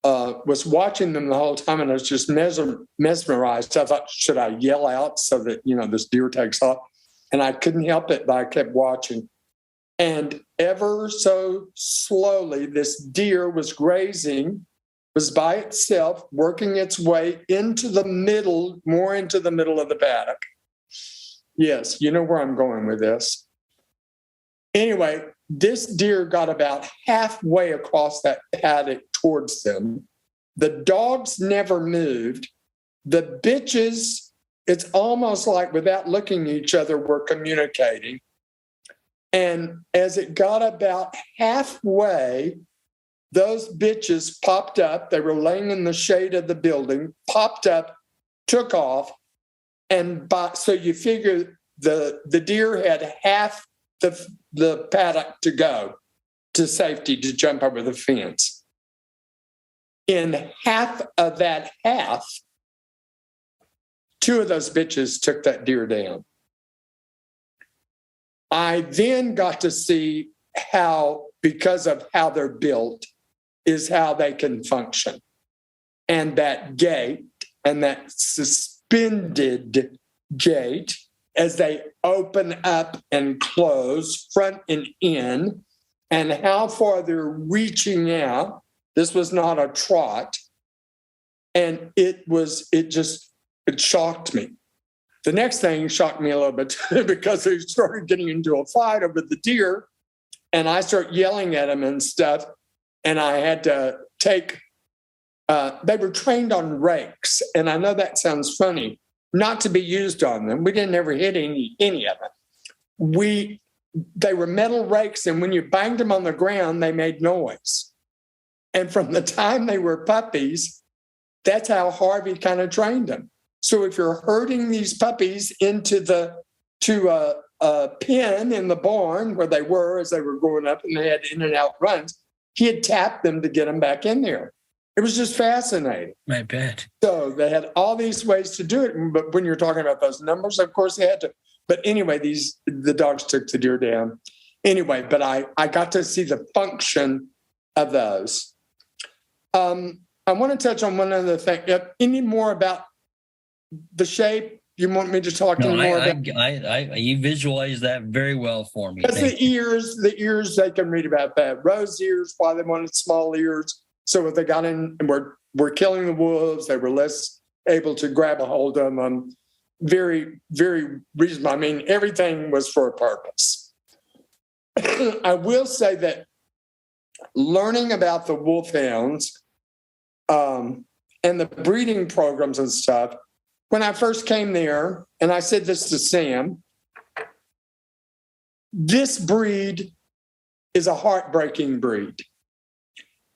[SPEAKER 2] was watching them the whole time, and I was just mesmerized. I thought, should I yell out so that, this deer takes off? And I couldn't help it, but I kept watching. And ever so slowly, this deer was grazing, was by itself, working its way into the middle of the paddock. Yes, you know where I'm going with this. Anyway, this deer got about halfway across that paddock towards them. The dogs never moved. The bitches, it's almost like without looking at each other, were communicating. And as it got about halfway, those bitches popped up. They were laying in the shade of the building, popped up, took off. And so you figure the deer had half the paddock to go to safety to jump over the fence. In half of that half, 2 of those bitches took that deer down. I then got to see how, because of how they're built, is how they can function. And that gait and that suspended gait as they open up and close, front and in, and how far they're reaching out. This was not a trot. And it shocked me. The next thing shocked me a little bit because they started getting into a fight over the deer, and I start yelling at them and stuff. And I had to take, they were trained on rakes. And I know that sounds funny, not to be used on them. We didn't ever hit any of them. They were metal rakes, and when you banged them on the ground, they made noise. And from the time they were puppies, that's how Harvey kind of trained them. So if you're herding these puppies into the to a pen in the barn where they were as they were growing up, and they had in and out runs. He had tapped them to get them back in there. It was just fascinating.
[SPEAKER 1] I bet.
[SPEAKER 2] So they had all these ways to do it. But when you're talking about those numbers, of course they had to. But anyway, the dogs took the deer down. Anyway, but I got to see the function of those. I want to touch on one other thing. Any more about the shape? You want me to talk any more about?
[SPEAKER 1] You visualize that very well for me.
[SPEAKER 2] Because the ears, they can read about that. Rose ears, why they wanted small ears. So if they got in and were killing the wolves, they were less able to grab a hold of them. Very, very reasonable. I mean, everything was for a purpose. I will say that learning about the wolfhounds and the breeding programs and stuff, when I first came there, and I said this to Sam, this breed is a heartbreaking breed.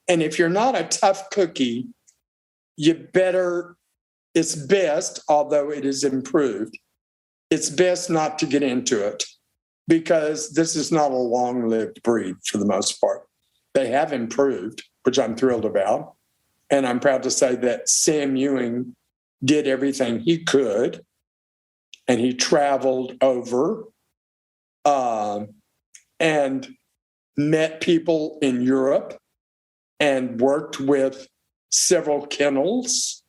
[SPEAKER 2] And if you're not a tough cookie, it's best, although it is improved, it's best not to get into it because this is not a long-lived breed for the most part. They have improved, which I'm thrilled about. And I'm proud to say that Sam Ewing did everything he could, and he traveled over and met people in Europe and worked with several kennels.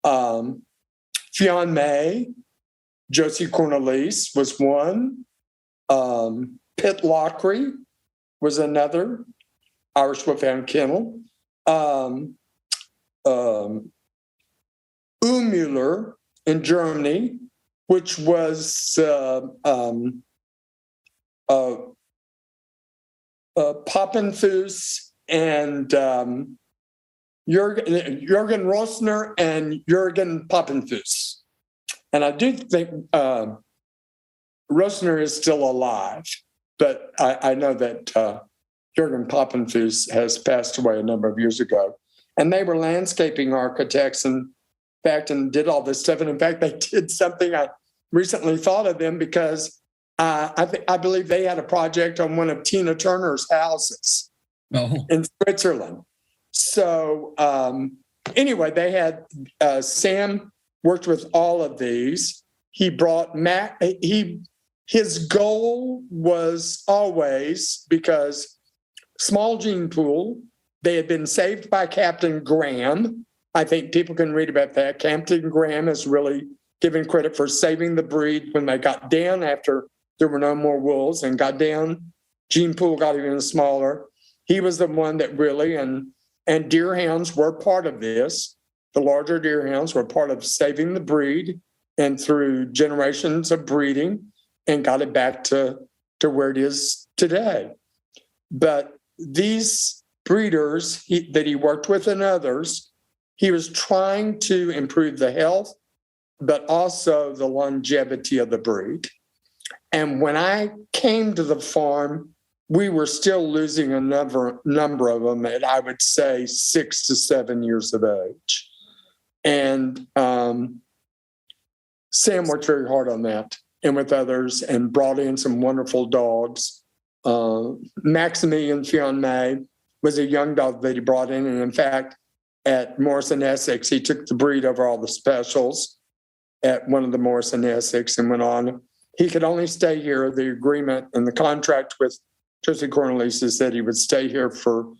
[SPEAKER 2] Fionn May, Josie Cornelise was one. Pitt Lockery was another Irish Wolfhound kennel. Müller in Germany, which was Poppenfuss and Jürgen Rosner and Jürgen Poppenfuss. And I do think Rosner is still alive, but I know that Jürgen Poppenfuss has passed away a number of years ago. And they were landscaping architects and did all this stuff. And in fact, they did something I recently thought of them because I believe they had a project on one of Tina Turner's houses in Switzerland. So anyway, they had Sam worked with all of these. He brought his goal was always, because small gene pool, they had been saved by Captain Graham. I think people can read about that. Captain Graham is really given credit for saving the breed when they got down after there were no more wolves and got down. Gene pool got even smaller. He was the one that really, and deerhounds were part of this. The larger deerhounds were part of saving the breed and through generations of breeding and got it back to where it is today. But these breeders that he worked with and others, he was trying to improve the health, but also the longevity of the breed. And when I came to the farm, we were still losing a number of them at, I would say, 6 to 7 years of age. And Sam worked very hard on that and with others and brought in some wonderful dogs. Maximilian Fionn May was a young dog that he brought in. And in fact, at Morrison Essex, he took the breed over all the specials at one of the Morrison Essex and went on. He could only stay here. The agreement and the contract with Josie Cornelise said he would stay here for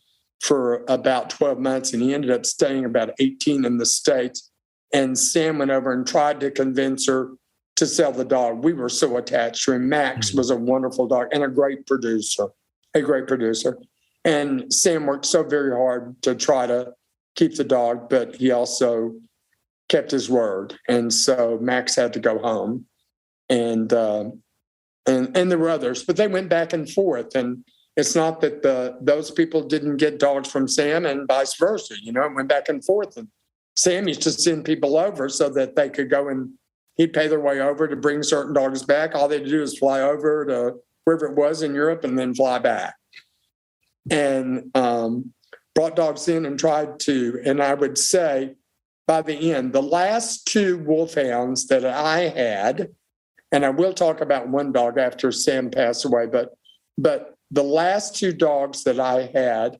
[SPEAKER 2] about 12 months, and he ended up staying about 18 in the States. And Sam went over and tried to convince her to sell the dog. We were so attached to him. Max was a wonderful dog and a great producer. And Sam worked so very hard to try to keep the dog, but he also kept his word. And so Max had to go home. And there were others, but they went back and forth. And it's not that those people didn't get dogs from Sam and vice versa. It went back and forth. And Sam used to send people over so that they could go and he'd pay their way over to bring certain dogs back. All they had to do is fly over to wherever it was in Europe and then fly back. And brought dogs in and tried to. And I would say by the end, the last 2 wolfhounds that I had And I will talk about one dog after Sam passed away, but the last two dogs that I had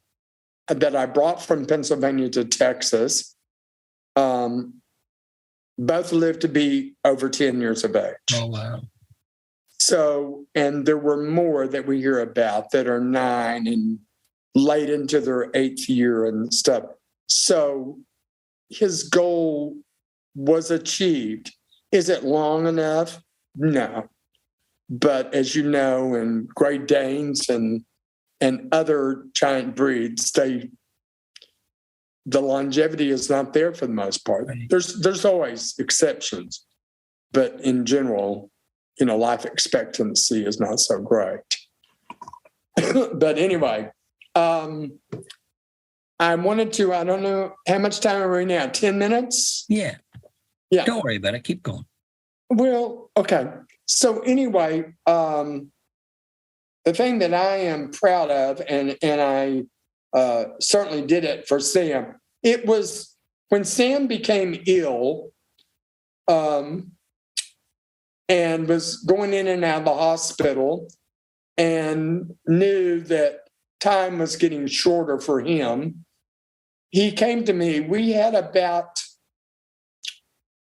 [SPEAKER 2] that I brought from Pennsylvania to Texas, both lived to be over 10 years of age.
[SPEAKER 1] Oh, wow.
[SPEAKER 2] So, and there were more that we hear about that are 9 and late into their 8th year and stuff. So his goal was achieved. Is it long enough? No. But as you know, in Great Danes and other giant breeds, the longevity is not there for the most part.
[SPEAKER 1] Right.
[SPEAKER 2] There's always exceptions, but in general, life expectancy is not so great. But anyway, I wanted to, I don't know, how much time are we now? 10 minutes?
[SPEAKER 1] Yeah. Don't worry about it. Keep going.
[SPEAKER 2] Well, okay. So anyway, the thing that I am proud of, and I certainly did it for Sam, it was when Sam became ill and was going in and out of the hospital and knew that time was getting shorter for him, he came to me. We had about,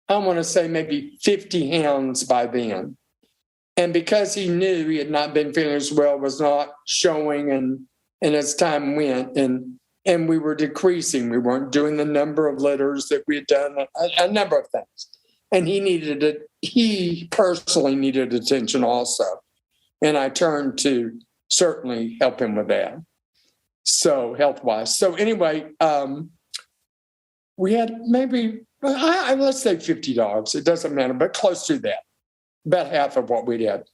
[SPEAKER 2] I want to say maybe 50 hounds by then. And because he knew he had not been feeling as well, was not showing, and as time went, and we were decreasing. We weren't doing the number of litters that we had done, a number of things. And he personally needed attention also. And I turned to certainly help him with that. So health-wise. So anyway, we had maybe, let's say 50 dogs. It doesn't matter, but close to that. About half of what we had.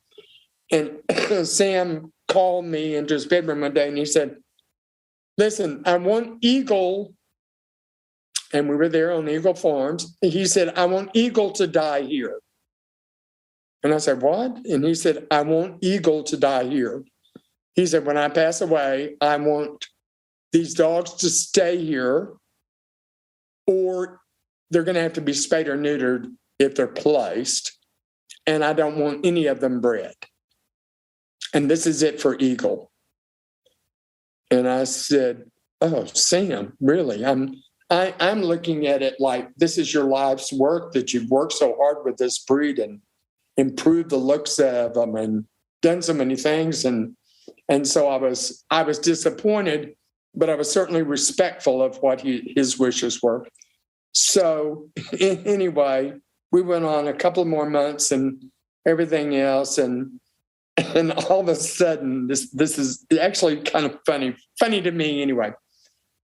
[SPEAKER 2] And Sam called me into his bedroom one day and he said, listen, I want Eagle, and we were there on Eagle Farms. He said, I want Eagle to die here. And I said, what? And he said, I want Eagle to die here. He said, when I pass away, I want these dogs to stay here, or they're going to have to be spayed or neutered if they're placed. And I don't want any of them bred. And this is it for Eagle. And I said, oh, Sam, really? I'm looking at it like this is your life's work, that you've worked so hard with this breed and improved the looks of them and done so many things. And so I was disappointed, but I was certainly respectful of what his wishes were. So anyway, we went on a couple more months and everything else. And all of a sudden, this is actually kind of funny to me anyway.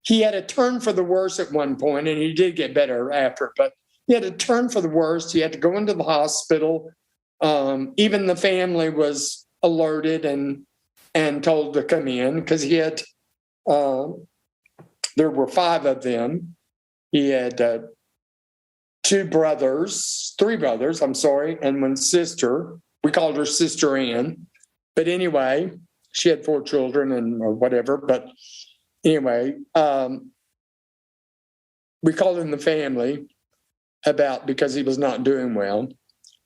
[SPEAKER 2] He had a turn for the worse at one point, and he did get better after, but he had a turn for the worse. He had to go into the hospital. Even the family was alerted and told to come in because he had, there were 5 of them. He had three brothers, and one sister. We called her Sister Ann. But anyway, she had 4 children or whatever. But anyway, we called in the family because he was not doing well.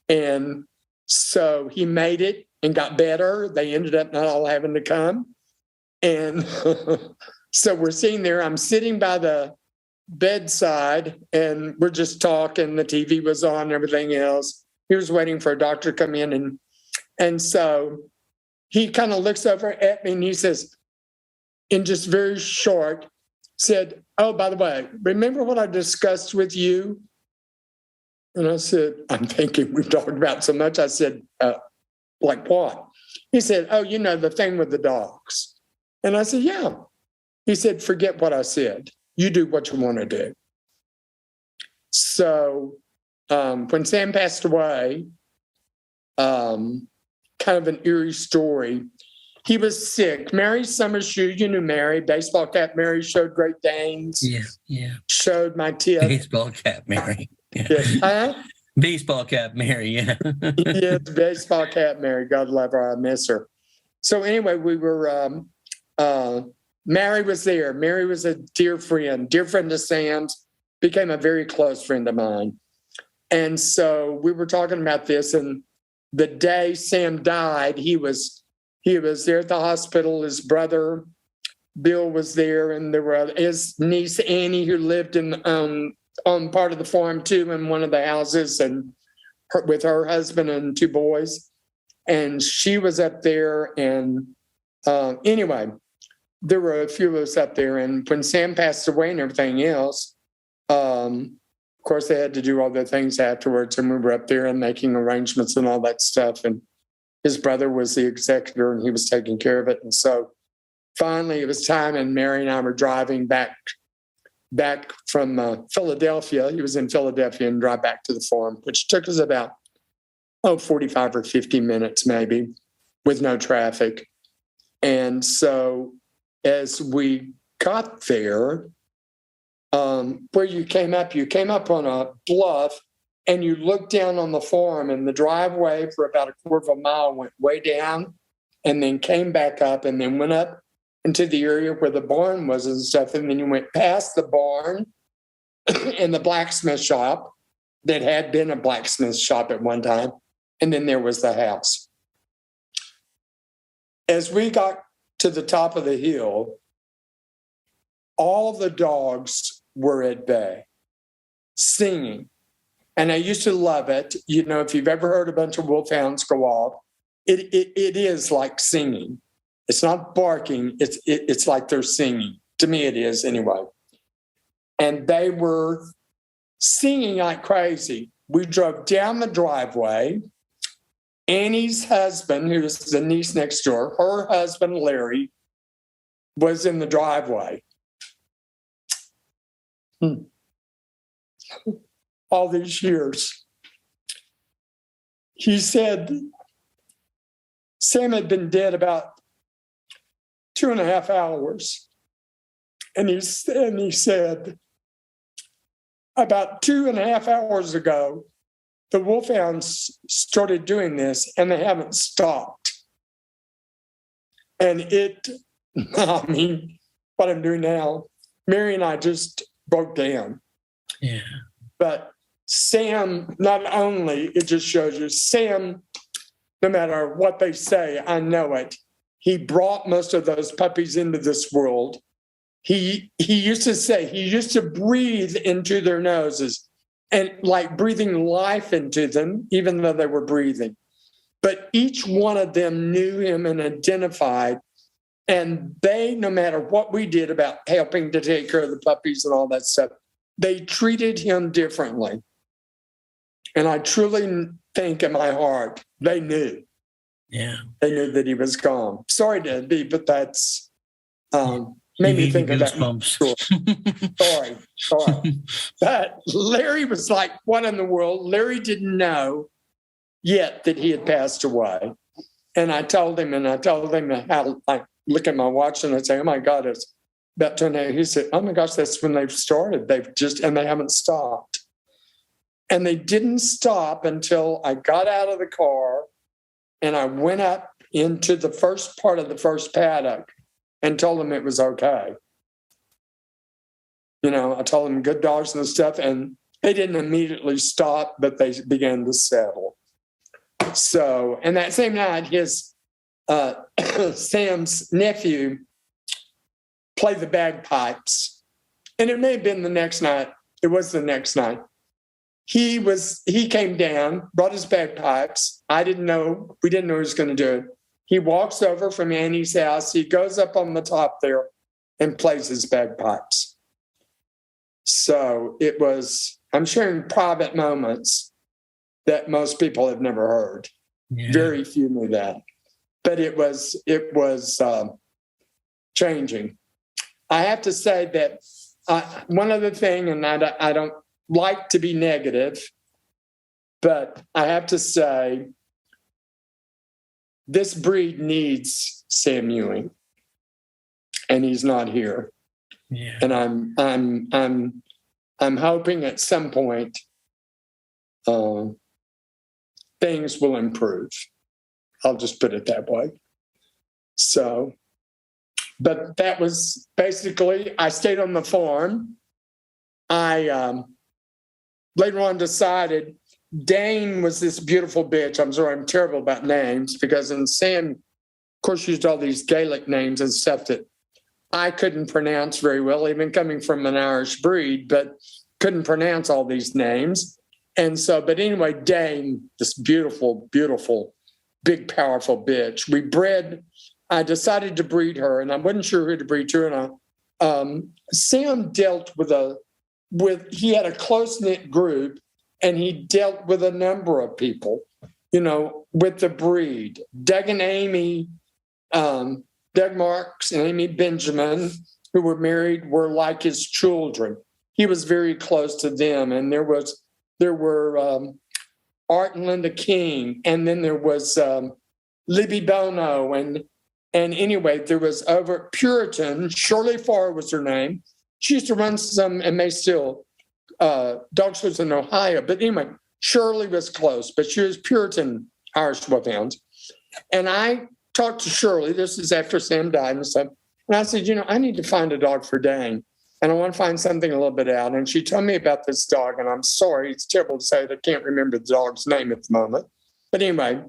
[SPEAKER 2] And so he made it and got better. They ended up not all having to come. And so we're sitting there. I'm sitting by the bedside and we're just talking. The TV was on and everything else. He was waiting for a doctor to come in. And so he kind of looks over at me and he says, in just very short, said, oh, by the way, remember what I discussed with you? And I said, I'm thinking we've talked about so much. I said, like what? He said, oh, the thing with the dogs. And I said, yeah. He said, forget what I said. You do what you want to do. So when Sam passed away, kind of an eerie story. He was sick. Mary Summershoe, you knew Mary, baseball cap Mary, showed Great Danes.
[SPEAKER 1] Yeah.
[SPEAKER 2] Showed my tip.
[SPEAKER 1] Baseball cap Mary. Yeah.
[SPEAKER 2] Yes. Huh?
[SPEAKER 1] Baseball cap Mary, yeah.
[SPEAKER 2] Yes, baseball cap Mary. God love her. I miss her. So anyway, we were, Mary was there. Mary was a dear friend of Sam's, became a very close friend of mine. And so we were talking about this, and the day Sam died, he was there at the hospital. His brother Bill was there, and there were his niece Annie, who lived in on part of the farm too, in one of the houses, and with her husband and 2 boys, and she was up there. And anyway, there were a few of us up there, and when Sam passed away and everything else, of course they had to do all the things afterwards, and we were up there and making arrangements and all that stuff. And his brother was the executor, and he was taking care of it. And so finally it was time, and Mary and I were driving back from Philadelphia. He was in Philadelphia, and drive back to the farm, which took us about 45 or 50 minutes maybe, with no traffic. And so as we got there, where you came up on a bluff, and you looked down on the farm, and the driveway for about a quarter of a mile went way down, and then came back up, and then went up into the area where the barn was and stuff. And then you went past the barn and the blacksmith shop that had been a blacksmith shop at one time. And then there was the house. As we got to the top of the hill, all the dogs were at bay, singing. And I used to love it. You know, if you've ever heard a bunch of wolfhounds go off, it is like singing. It's not barking. It's like they're singing. To me, it is anyway. And they were singing like crazy. We drove down the driveway. Annie's husband, who was the niece next door, her husband, Larry, was in the driveway. All these years. He said Sam had been dead about 2.5 hours. And he said, about 2.5 hours ago, the wolfhounds started doing this, and they haven't stopped. And I mean, what I'm doing now, Mary and I just broke down.
[SPEAKER 1] Yeah.
[SPEAKER 2] But Sam, not only, it just shows you, Sam, no matter what they say, I know it. He brought most of those puppies into this world. He used to say, he used to breathe into their noses, and like breathing life into them, even though they were breathing. But each one of them knew him and identified. And they, no matter what we did about helping to take care of the puppies and all that stuff, they treated him differently. And I truly think in my heart, they knew.
[SPEAKER 1] Yeah.
[SPEAKER 2] They knew that he was gone. Sorry, Debbie, but that's made me think of that. Sorry. But Larry was like, what in the world? Larry didn't know yet that he had passed away. And I told him how I look at my watch and I say, oh my God, it's about 2.5. He said, oh my gosh, that's when they've started. And they haven't stopped. And they didn't stop until I got out of the car and I went up into the first part of the first paddock and told them it was okay. You know, I told them good dogs and stuff, and they didn't immediately stop, but they began to settle. So, and that same night, his Sam's nephew played the bagpipes. And it may have been the next night. It was the next night. He came down, brought his bagpipes. We didn't know he was going to do it. He walks over from Annie's house. He goes up on the top there and plays his bagpipes. So it was, I'm sharing private moments that most people have never heard. Yeah. Very few knew that. But it was changing. I have to say that one other thing, and I don't like to be negative, but I have to say this breed needs Sam Ewing, and he's not here. Yeah. And I'm hoping at some point things will improve. I'll just put it that way. So, but that was basically, I stayed on the farm. I later on decided Dane was this beautiful bitch. I'm sorry, I'm terrible about names because in Sam, of course, used all these Gaelic names and stuff that I couldn't pronounce very well, even coming from an Irish breed, but couldn't pronounce all these names. And so, but anyway, Dane, this beautiful, beautiful, big, powerful bitch. I decided to breed her, and I wasn't sure who to breed to. And Sam dealt he had a close-knit group, and he dealt with a number of people, with the breed. Doug and Amy, Doug Marks and Amy Benjamin, who were married, were like his children. He was very close to them. And there were Art and Linda King, and then there was Libby Bono, and anyway, there was over Puritan. Shirley Farr was her name. She used to run some, and may still, dog shows in Ohio. But anyway, Shirley was close, but she was Puritan Irish Wolfhounds. And I talked to Shirley. This is after Sam died and stuff. And I said, I need to find a dog for Dane. And I want to find something a little bit out. And she told me about this dog. And I'm sorry, it's terrible to say that I can't remember the dog's name at the moment. But anyway,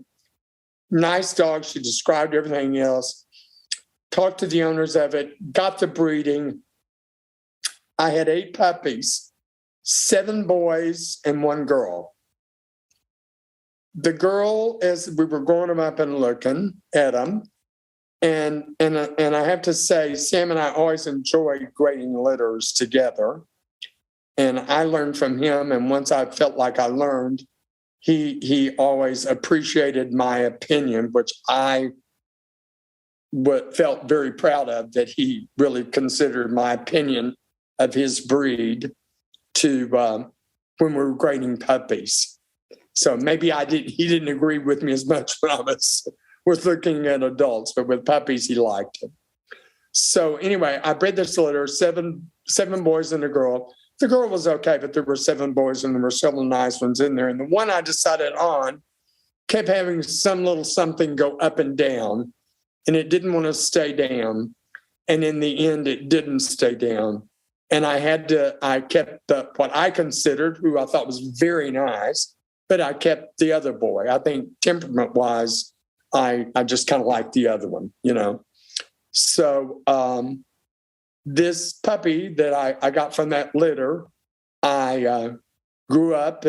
[SPEAKER 2] nice dog. She described everything else. Talked to the owners of it. Got the breeding. I had 8 puppies, 7 boys and 1 girl. The girl, as we were growing them up and looking at them, and I have to say, Sam and I always enjoyed grading litters together. And I learned from him. And once I felt like I learned, he always appreciated my opinion, which I felt very proud of, that he really considered my opinion of his breed to when we were grading puppies. So maybe he didn't agree with me as much when I was looking at adults, but with puppies, he liked it. So anyway, I bred this litter, seven boys and a girl. The girl was okay, but there were 7 boys and there were several nice ones in there. And the one I decided on kept having some little something go up and down, and it didn't want to stay down. And in the end, it didn't stay down. And I kept what I considered, who I thought was very nice, but I kept the other boy. I think temperament-wise, I just kind of liked the other one, So this puppy that I got from that litter, I grew up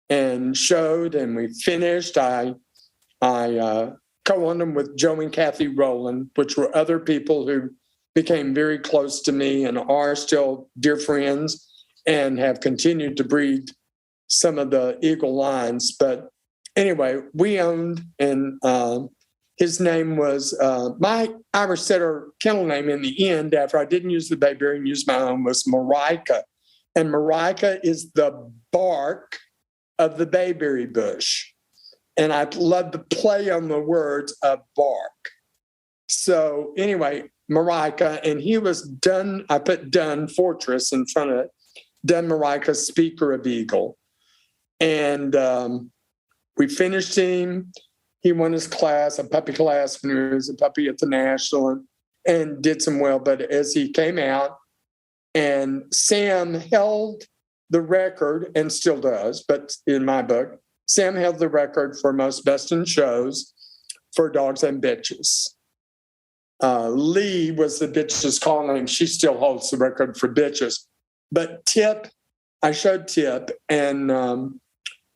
[SPEAKER 2] and showed, and we finished. I co-owned them with Joe and Kathy Rowland, which were other people who became very close to me and are still dear friends and have continued to breed some of the Eagle lines. But anyway, we owned, and his name was, my Irish setter kennel name in the end, after I didn't use the Bayberry and used my own, was Marika. And Marika is the bark of the bayberry bush. And I love to play on the words of bark. So anyway, Marika, and he was Dunn, I put Dunn Fortress in front of it, Dunn Marika, Speaker of Eagle. And we finished him. He won his class, a puppy class, when he was a puppy at the National, and did some well. But as he came out, and Sam held the record, and still does, but in my book, Sam held the record for most best in shows for dogs and bitches. Lee was the bitch's call name. She still holds the record for bitches. But Tip, I showed Tip, and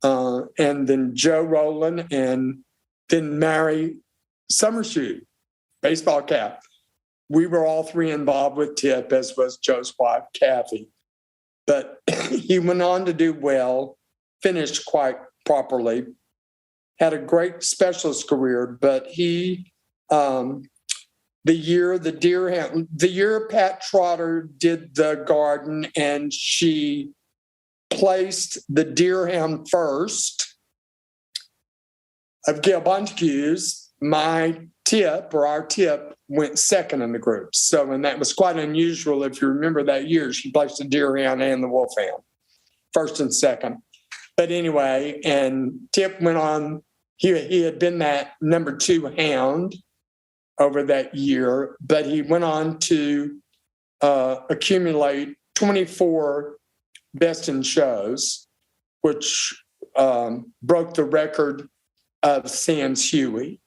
[SPEAKER 2] then Joe Rowland, and then Mary Summershoe, baseball cap. We were all 3 involved with Tip, as was Joe's wife, Kathy. But he went on to do well, finished quite properly, had a great specialist career. But he, the year Pat Trotter did the garden, and she placed the Deerhound first of Gail Bontecue's, my Tip, or our Tip, went second in the group. So, and that was quite unusual. If you remember that year, she placed the Deerhound and the Wolfhound, first and second. But anyway, and Tip went on, he had been that number 2 hound over that year, but he went on to accumulate 24 best in shows, which broke the record of Sam's Huey.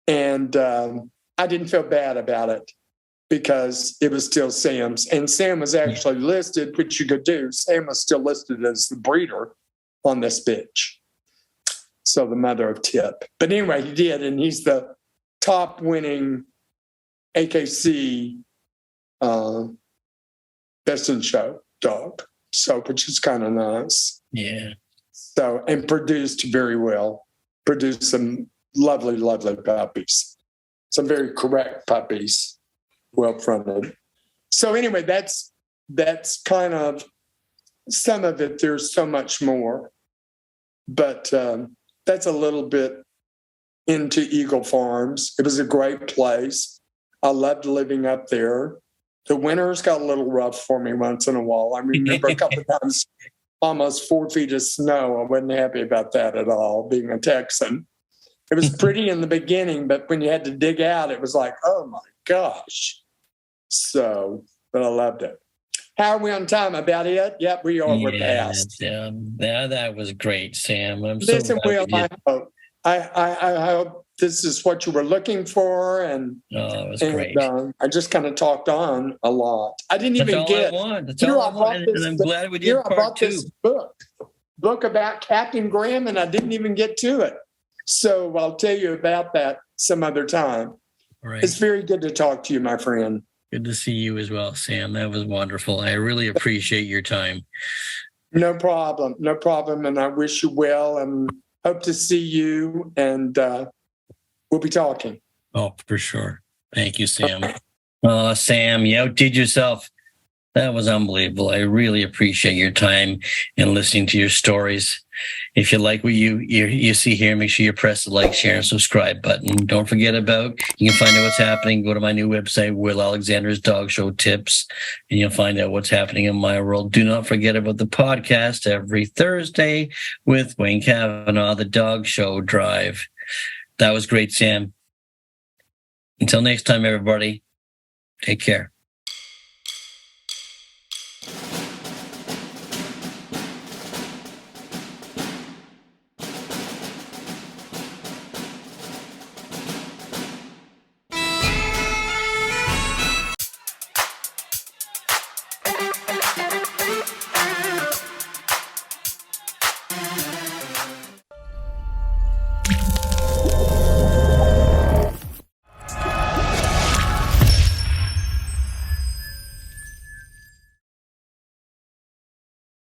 [SPEAKER 2] And I didn't feel bad about it because it was still Sam's. And Sam was actually listed, which you could do. Sam was still listed as the breeder on this bitch. So the mother of Tip. But anyway, he did. And he's the top winning AKC Best in Show dog. So, which is kind of nice.
[SPEAKER 1] Yeah.
[SPEAKER 2] So, and produced very well. Produced some lovely, lovely puppies. Some very correct puppies, well fronted. So anyway, that's kind of some of it. There's so much more, but that's a little bit into Eagle Farms. It was a great place. I loved living up there. The winters got a little rough for me once in a while. I remember a couple of times, almost 4 feet of snow. I wasn't happy about that at all, being a Texan. It was pretty in the beginning, but when you had to dig out, it was like, oh my gosh. So, but I loved it. How are we on time? About it? Yep, we are. We're past.
[SPEAKER 1] That was great, Sam. I'm
[SPEAKER 2] Listen,
[SPEAKER 1] so
[SPEAKER 2] Will, I hope this is what you were looking for, and
[SPEAKER 1] it was great.
[SPEAKER 2] I just kind of talked on a lot. I didn't
[SPEAKER 1] That's
[SPEAKER 2] even
[SPEAKER 1] all
[SPEAKER 2] get.
[SPEAKER 1] I want. That's all I want, and I'm glad we did part 2.
[SPEAKER 2] This book about Captain Graham, and I didn't even get to it. So I'll tell you about that some other time.
[SPEAKER 1] Right.
[SPEAKER 2] It's very good to talk to you, my friend.
[SPEAKER 1] Good to see you as well, Sam. That was wonderful. I really appreciate your time.
[SPEAKER 2] No problem. No problem. And I wish you well and hope to see you. And we'll be talking.
[SPEAKER 1] Oh, for sure. Thank you, Sam. Sam, you outdid yourself. That was unbelievable. I really appreciate your time and listening to your stories. If you like what you see here, make sure you press the like, share, and subscribe button. Don't forget you can find out what's happening. Go to my new website, Will Alexander's Dog Show Tips, and you'll find out what's happening in my world. Do not forget about the podcast every Thursday with Wayne Kavanaugh, the Dog Show Drive. That was great, Sam. Until next time, everybody, take care.